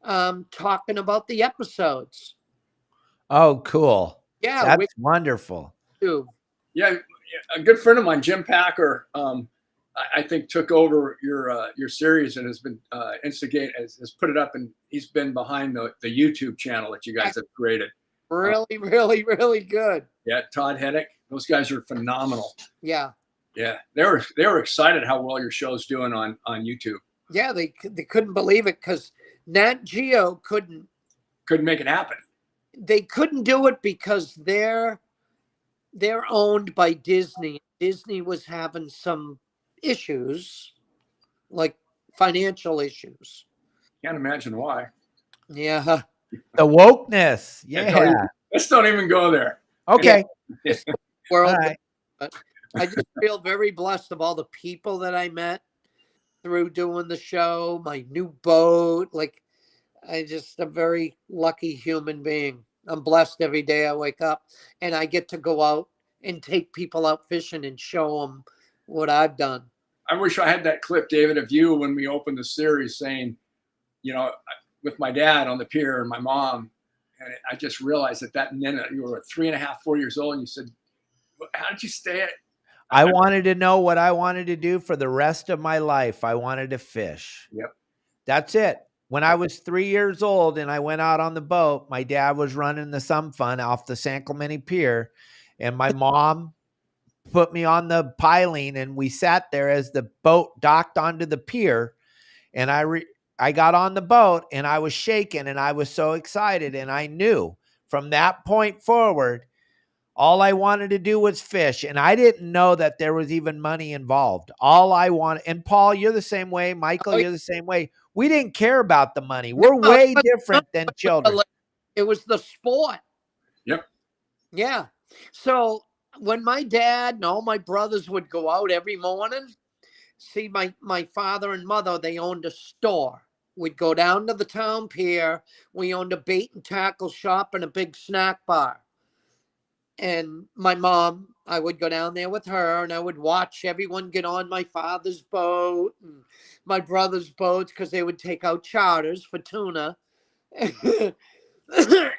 talking about the episodes. Oh, cool. Yeah. That's wonderful. Yeah. A good friend of mine, Jim Packer, I think took over your series and has been has put it up, and he's been behind the YouTube channel that you guys have created. Really, really, really good. Yeah, Todd Heddick. Those guys are phenomenal. Yeah. Yeah. They were excited how well your show's doing on YouTube. Yeah, they couldn't believe it because Nat Geo couldn't make it happen. They couldn't do it because they're owned by Disney. Disney was having some issues, like financial issues. Can't imagine why. Yeah. The wokeness. Yeah. Let's don't even go there. Okay. world. All right. But I just feel very blessed of all the people that I met through doing the show, my new boat. Like, I just a very lucky human being. I'm blessed every day I wake up and I get to go out and take people out fishing and show them what I've done. I wish I had that clip, David, of you when we opened the series saying, you know, with my dad on the pier and my mom. And I just realized at that minute you were 3.5, 4 years old. And you said, how did you stay at? I wanted to know what I wanted to do for the rest of my life. I wanted to fish. Yep. That's it. When I was 3 years old and I went out on the boat, my dad was running the Some Fun off the San Clemente Pier, and my mom put me on the piling, and we sat there as the boat docked onto the pier, and I got on the boat and I was shaking and I was so excited, and I knew from that point forward, all I wanted to do was fish, and I didn't know that there was even money involved. All I wanted, and Paul, you're the same way. Michael, you're the same way. We didn't care about the money. We're way different than children. It was the sport. Yep. Yeah. So when my dad and all my brothers would go out every morning, see my father and mother, they owned a store. We'd go down to the town pier. We owned a bait and tackle shop and a big snack bar. And my mom, I would go down there with her and I would watch everyone get on my father's boat and my brother's boats because they would take out charters for tuna.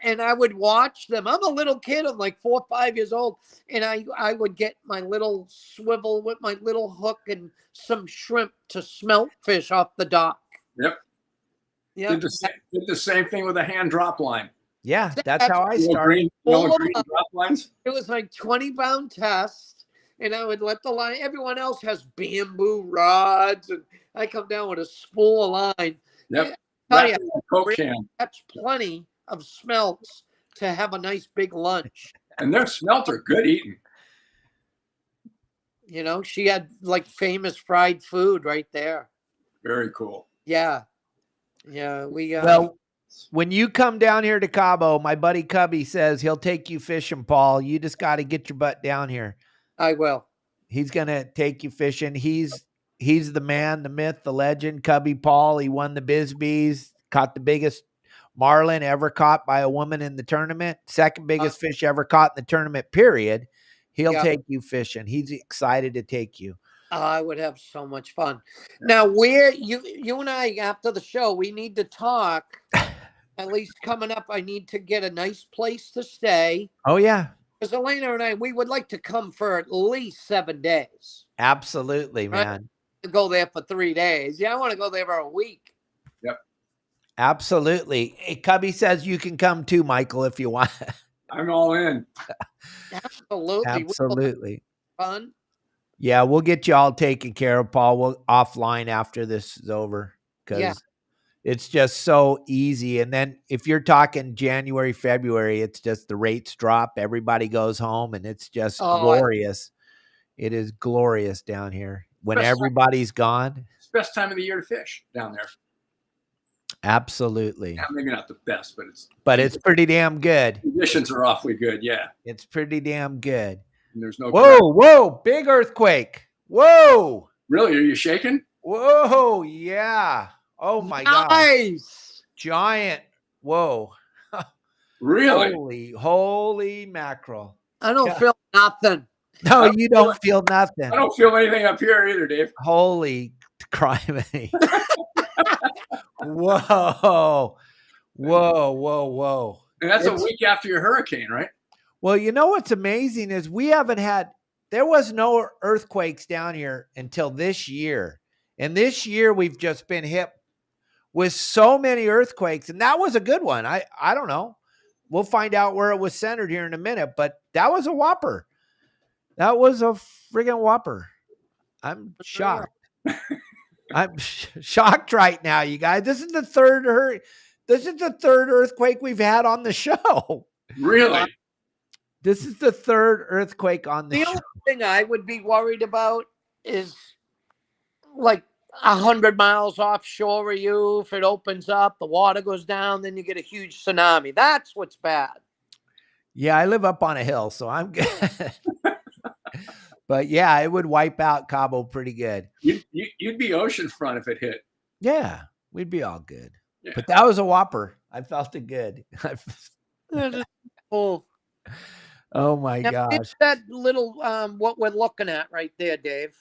And I would watch them. I'm a little kid. I'm like 4 or 5 years old. And I would get my little swivel with my little hook and some shrimp to smelt fish off the dock. Yep. Yep. Did the same thing with a hand drop line. Yeah, that's how I started. Green drop lines. It was like 20-pound test, and I would let the line. Everyone else has bamboo rods, and I come down with a spool of line. Yep. Coke can. That's plenty of smelts to have a nice big lunch. And their smelt are good eating. You know, she had like famous fried food right there. Very cool. Yeah. Yeah. Well, when you come down here to Cabo, my buddy Cubby says he'll take you fishing, Paul. You just got to get your butt down here. I will. He's going to take you fishing. He's the man, the myth, the legend, Cubby Paul. He won the Bisbees, caught the biggest marlin ever caught by a woman in the tournament. Second biggest fish ever caught in the tournament, period. He'll take you fishing. He's excited to take you. I would have so much fun. Now, where you and I, after the show, we need to talk. At least coming up, I need to get a nice place to stay. Oh, yeah. Because Elena and I, we would like to come for at least 7 days. Absolutely, man. Right? To go there for 3 days. Yeah, I want to go there for a week. Yep. Absolutely. Hey, Cubby says you can come too, Michael, if you want. I'm all in. Absolutely. Absolutely. Fun. Yeah, we'll get you all taken care of, Paul. We'll offline after this is over because it's just so easy. And then if you're talking January, February, it's just the rates drop. Everybody goes home and it's just glorious. It is glorious down here when everybody's gone. It's the best time of the year to fish down there. Absolutely. Yeah, maybe not the best, but it's pretty damn good. Conditions are awfully good. Yeah. It's pretty damn good. And there's no. Whoa, big earthquake. Whoa. Really? Are you shaking? Whoa, yeah. Oh my God. Giant. Whoa. Really? Holy mackerel. I don't feel nothing. No, you don't feel nothing. I don't feel anything up here either, Dave. Holy criminy. Whoa. And that's a week after your hurricane, right? Well, you know what's amazing is there was no earthquakes down here until this year. And this year we've just been hit with so many earthquakes. And that was a good one. I don't know. We'll find out where it was centered here in a minute, but that was a whopper. That was a friggin' whopper. I'm shocked. I'm shocked right now, you guys. This is the third earthquake we've had on the show. Really? This is the third earthquake on the show. The only thing I would be worried about is like 100 miles offshore of you. If it opens up, the water goes down, then you get a huge tsunami. That's what's bad. Yeah, I live up on a hill, so I'm good. But yeah, it would wipe out Cabo pretty good. You'd be oceanfront if it hit. Yeah, we'd be all good. Yeah. But that was a whopper. I felt it good. That is cool. Oh my Now, gosh. it's that little what we're looking at right there, Dave.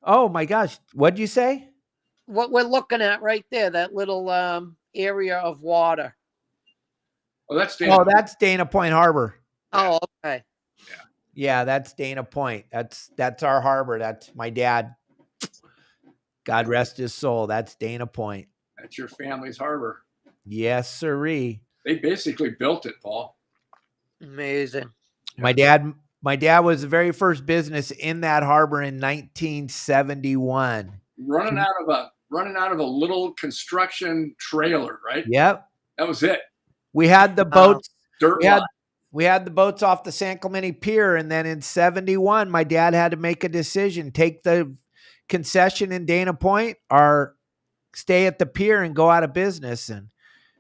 Oh my gosh. What'd you say? What we're looking at right there, that little area of water. Oh, that's Dana. Oh, that's Dana Point Harbor. Oh, okay. Yeah, that's Dana Point. That's our harbor. That's my dad. God rest his soul. That's Dana Point. That's your family's harbor. Yes, sirree. They basically built it, Paul. Amazing. My dad was the very first business in that harbor in 1971. Running out of a little construction trailer, right? Yep. That was it. We had the boats. Dirt We had the boats off the San Clemente Pier, and then in 71, my dad had to make a decision: take the concession in Dana Point or stay at the pier and go out of business. And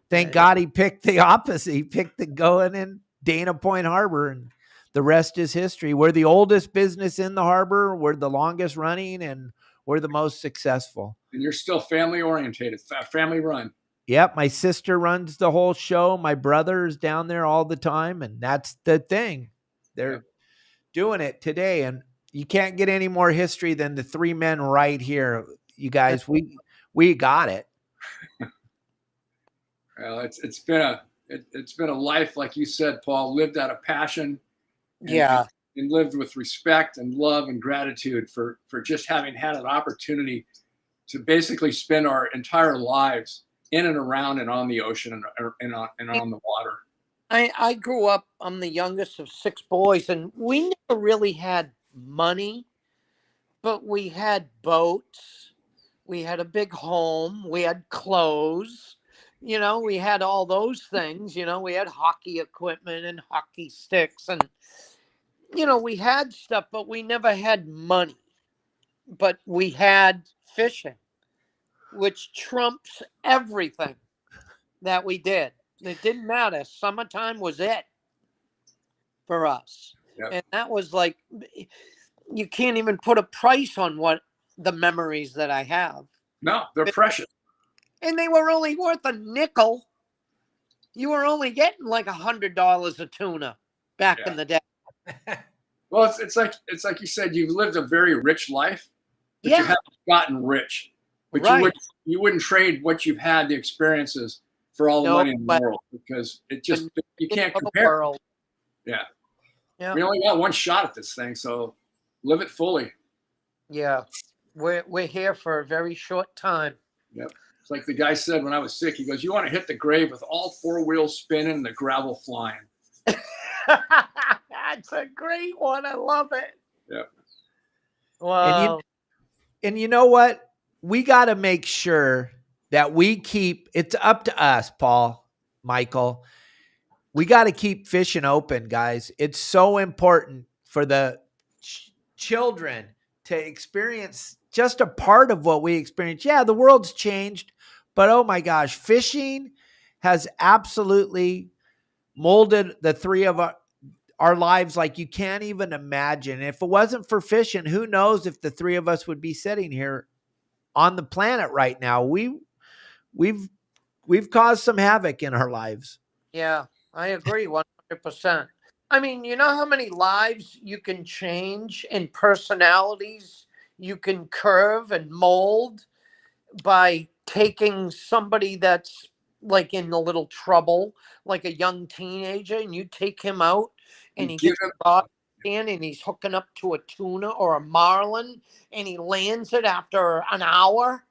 thank God he picked the opposite. He picked the going in Dana Point Harbor, and the rest is history. We're the oldest business in the harbor. We're the longest running, and we're the most successful. And you're still family orientated, family run. Yep. My sister runs the whole show. My brother's down there all the time. And that's the thing. They're doing it today. And you can't get any more history than the three men right here. You guys, we got it. Well, it's been a life, like you said, Paul, lived out of passion. And lived with respect and love and gratitude for just having had an opportunity to basically spend our entire lives in and around and on the ocean and on the water. I grew up, I'm the youngest of 6 boys, and we never really had money, but we had boats. We had a big home. We had clothes. You know, we had all those things. You know, we had hockey equipment and hockey sticks. And, you know, we had stuff, but we never had money. But we had fishing, which trumps everything that we did. It didn't matter. Summertime was it for us. Yep. And that was like, you can't even put a price on what the memories that I have. No, they're precious. And they were only worth a nickel. You were only getting like $100 a tuna back in the day. Well, it's like you said, you've lived a very rich life, but you haven't gotten rich. But you wouldn't trade what you've had, the experiences, for all the money in the world, because you can't compare. Yeah. We only got one shot at this thing, so live it fully. Yeah. We're here for a very short time. Yep. It's like the guy said when I was sick, he goes, "You want to hit the grave with all 4 wheels spinning and the gravel flying." That's a great one. I love it. Yeah. Wow. And you know what? We got to make sure that we keep, it's up to us, Paul, Michael. We got to keep fishing open, guys. It's so important for the children to experience just a part of what we experience. Yeah, the world's changed, but oh my gosh, fishing has absolutely molded the three of our lives like you can't even imagine. If it wasn't for fishing, who knows if the three of us would be sitting here on the planet right now. We've caused some havoc in our lives. Yeah, I agree 100%. I mean, you know how many lives you can change and personalities you can curve and mold by taking somebody that's like in a little trouble, like a young teenager, and you take him out and he gets caught in and he's hooking up to a tuna or a marlin and he lands it after an hour.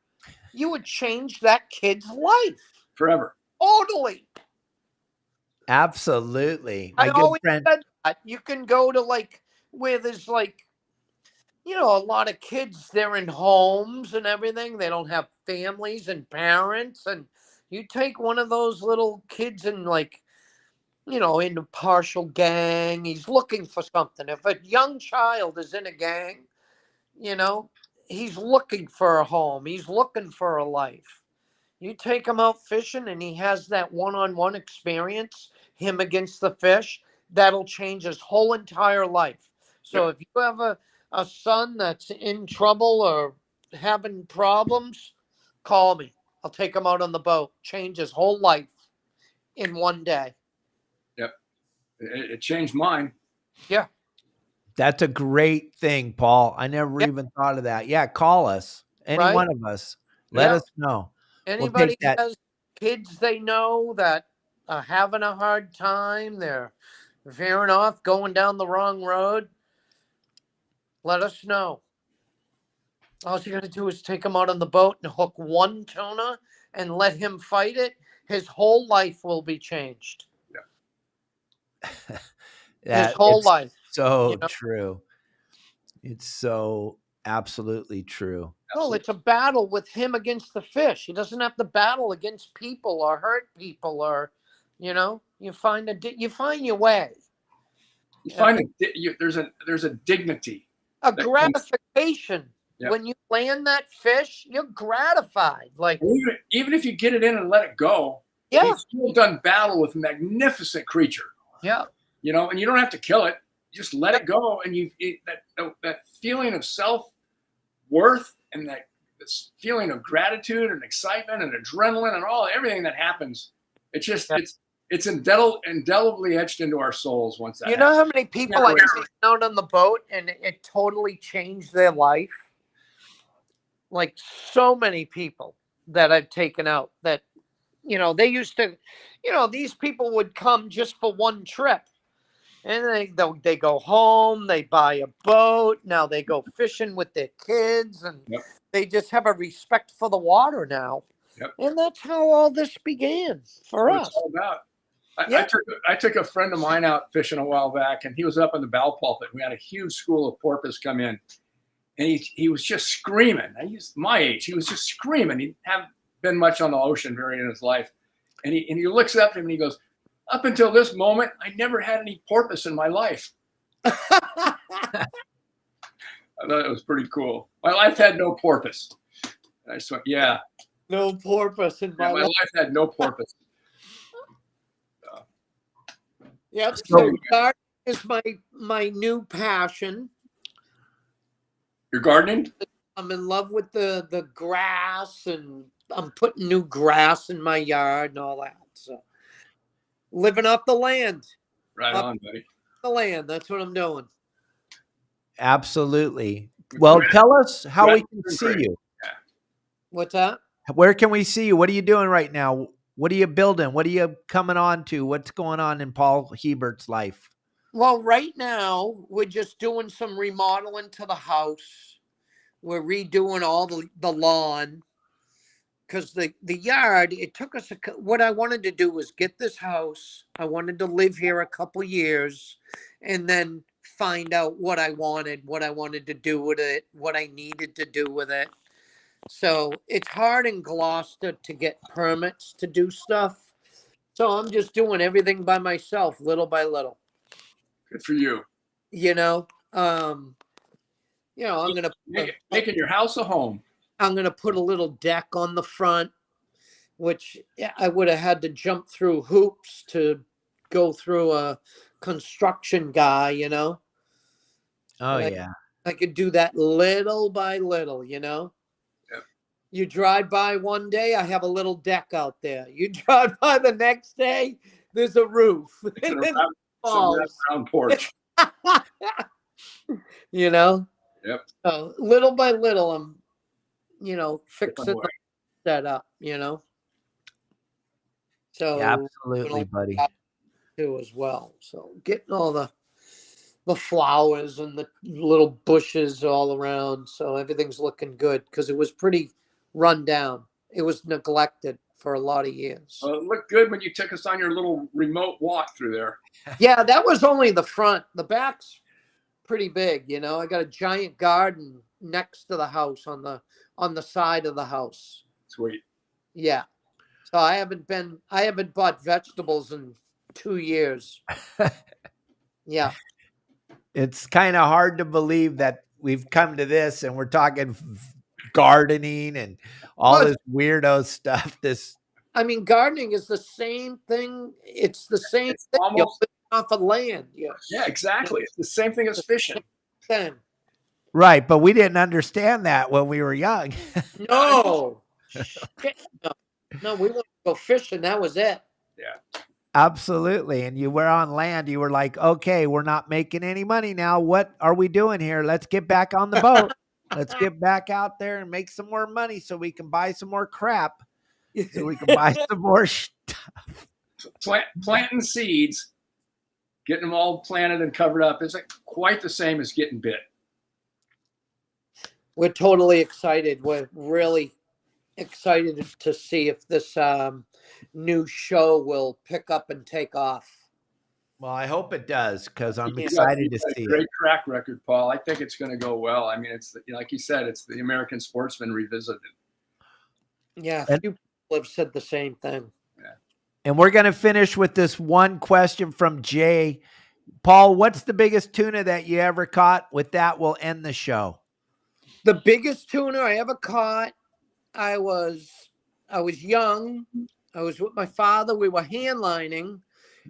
You would change that kid's life forever. Totally. Absolutely. My good friend. Said that. You can go to like where there's like, you know, a lot of kids, they're in homes and everything. They don't have families and parents. And you take one of those little kids and like, you know, in a partial gang, he's looking for something. If a young child is in a gang, you know, he's looking for a home. He's looking for a life. You take him out fishing and he has that one-on-one experience, him against the fish, that'll change his whole entire life. So if you have a son that's in trouble or having problems, call me. I'll take him out on the boat, change his whole life in one day. Yep. It changed mine. Yeah. That's a great thing, Paul. I never even thought of that. Yeah, call us. Any Right? one of us. Let Yeah. us know. We'll Anybody take that. has kids they know that are having a hard time, they're veering off, going down the wrong road, let us know. All you got to do is take him out on the boat and hook one tuna and let him fight it. His whole life will be changed. His whole It's life. so you know? true. It's so absolutely true. Well, it's a battle with him against the fish. He doesn't have to battle against people or hurt people or, you find your way. You find there's a dignity, a gratification. Yeah. When you land that fish, you're gratified. Like even if you get it in and let it go, yeah, you've still done battle with a magnificent creature. yeah. And you don't have to kill it. You just let it go, and that feeling of self-worth and this feeling of gratitude and excitement and adrenaline and everything that happens. It's just it's indelibly etched into our souls once that You know happens. how many people I've taken out on the boat and it totally changed their life? Like so many people that I've taken out that, they used to, these people would come just for one trip. And they go home, they buy a boat. Now they go fishing with their kids, and they just have a respect for the water now. Yep. And that's how all this began for us. It's all about. I took a friend of mine out fishing a while back, and he was up in the bow pulpit. We had a huge school of porpoise come in, and he was just screaming. He's my age. He was just screaming. He hadn't been much on the ocean very in his life, and he looks up at him and he goes, "Up until this moment, I never had any porpoise in my life." I thought it was pretty cool. My life had no porpoise. And I just went, yeah. No porpoise in my life. My life had no porpoise. Yep. So gardening is my new passion. You're gardening? I'm in love with the grass, and I'm putting new grass in my yard and all that. So living off the land. Right on, buddy. The land. That's what I'm doing. Absolutely. Well, tell us how we can see you. Yeah. What's that? Where can we see you? What are you doing right now? What are you building? What are you coming on to? What's going on in Paul Hebert's life? Well, right now, we're just doing some remodeling to the house. We're redoing all the lawn. Because the yard, it took us, what I wanted to do was get this house. I wanted to live here a couple years and then find out what I wanted to do with it, what I needed to do with it. So it's hard in Gloucester to get permits to do stuff. So I'm just doing everything by myself, little by little. Good for you. I'm going to making your house a home. I'm going to put a little deck on the front, which I would have had to jump through hoops to go through a construction guy, Oh, and yeah. I could do that little by little, Yep. You drive by one day, I have a little deck out there. You drive by the next day, there's a roof. It's a round porch. Yep. So little by little, I'm fixing that up, So Yeah, absolutely, buddy. Too as well. So getting all the flowers and the little bushes all around. So everything's looking good because it was pretty run down. It was neglected for a lot of years. Well, it looked good when you took us on your little remote walk through there. Yeah, that was only the front. The back's pretty big, I got a giant garden next to the house on the side of the house. Sweet. Yeah. So I haven't bought vegetables in 2 years. Yeah. It's kind of hard to believe that we've come to this and we're talking gardening and all this weirdo stuff. Gardening is the same thing. It's the same thing. You're living off of land. Yes. Yeah, exactly. It's the same thing as fishing. then. Right, but we didn't understand that when we were young. No. Shit, no. No, we wanted to go fishing. That was it. Yeah. Absolutely. And you were on land. You were like, okay, we're not making any money now. What are we doing here? Let's get back on the boat. Let's get back out there and make some more money so we can buy some more crap. So we can buy some more Planting seeds, getting them all planted and covered up is like quite the same as getting bit. We're totally excited. We're really excited to see if this new show will pick up and take off. Well, I hope it does, because I'm Yeah. excited to see Great it. track record, Paul. I think it's going to go well. I mean, it's like you said, it's the American sportsman revisited. Yeah, a few people have said the same thing. And we're going to finish with this one question from Jay. Paul, what's the biggest tuna that you ever caught? With that, we'll end the show. The biggest tuna I ever caught, I was young. I was with my father. We were hand lining,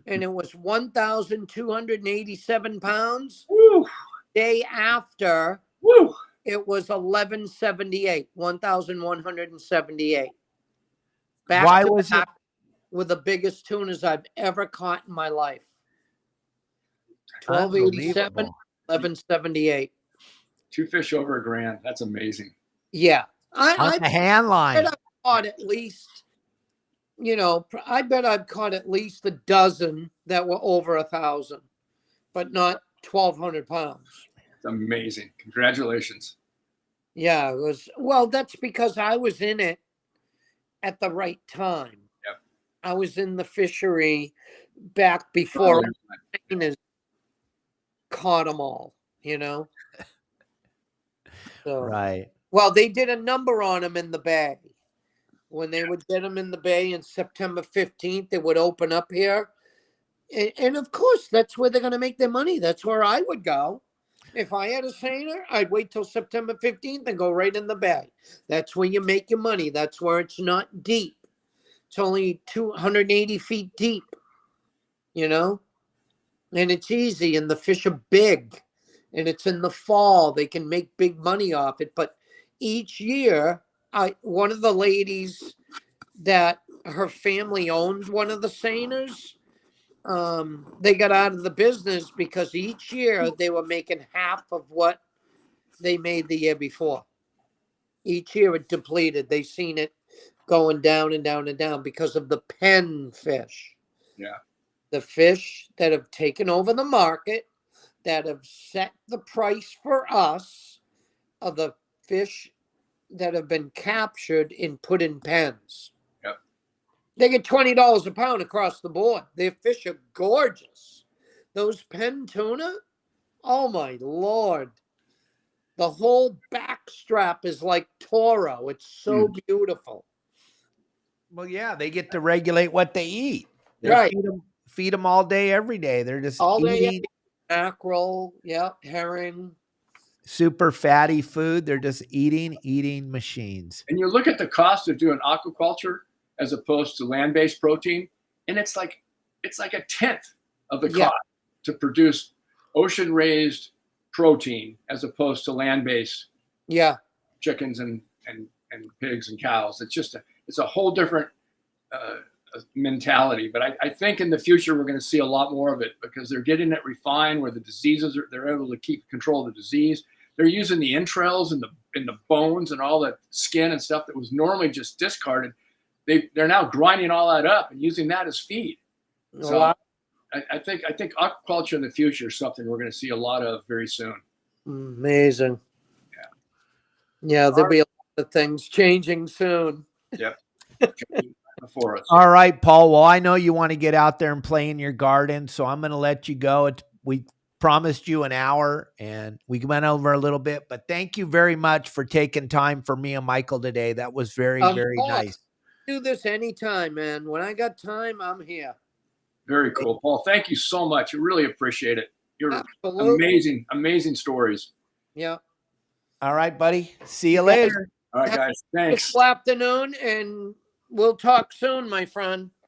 and it was 1,287 pounds. Woo! Day after, Woo! it was 1,178. Why was it? With the biggest tunas I've ever caught in my life. 1287, 1178. 2 fish over $1,000. That's amazing. Yeah. On the hand line. I've caught at least, I bet I've caught at least a dozen that were over 1,000, but not 1,200 pounds. It's amazing. Congratulations. Yeah, it was. Well, that's because I was in it at the right time. Yep. I was in the fishery back before trainers caught them all, So, Right. well, they did a number on them in the bay. When they would get them in the bay in September 15th, it would open up here. And of course, that's where they're going to make their money. That's where I would go. If I had a seiner, I'd wait till September 15th and go right in the bay. That's where you make your money. That's where it's not deep. It's only 280 feet deep, and it's easy, and the fish are big, and it's in the fall. They can make big money off it. But each year, one of the ladies that her family owned one of the seiners, they got out of the business because each year they were making half of what they made the year before. Each year it depleted. They seen it going down and down and down because of the pen fish. Yeah. The fish that have taken over the market, that have set the price for us, are the fish that have been captured and put in pens. Yep. They get $20 a pound across the board. Their fish are gorgeous. Those pen tuna, oh my Lord. The whole back strap is like Toro. It's so beautiful. Well, yeah, they get to regulate what they eat. Right. Feed them all day, every day. They're just all day, eating mackerel, herring. super fatty food. They're just eating machines. And you look at the cost of doing aquaculture as opposed to land-based protein, and it's like a tenth of the cost to produce ocean-raised protein as opposed to land-based chickens and pigs and cows. It's a whole different mentality. But I think in the future we're going to see a lot more of it because they're getting it refined where the diseases they're able to keep control of the disease. They're using the entrails and the bones and all the skin and stuff that was normally just discarded. They're now grinding all that up and using that as feed. So I think aquaculture in the future is something we're going to see a lot of very soon. Amazing. Yeah, there'll be a lot of things changing soon. Yep. Before us. All right, Paul. Well, I know you want to get out there and play in your garden, so I'm going to let you go. We promised you an hour, and we went over a little bit, but thank you very much for taking time for me and Michael today. That was very, very nice. Do this anytime, man. When I got time, I'm here. Very cool, Paul. Thank you so much. I really appreciate it. You're amazing stories. Yeah. All right, buddy. See you later. All right, guys. Thanks. Good afternoon, and we'll talk soon, my friend.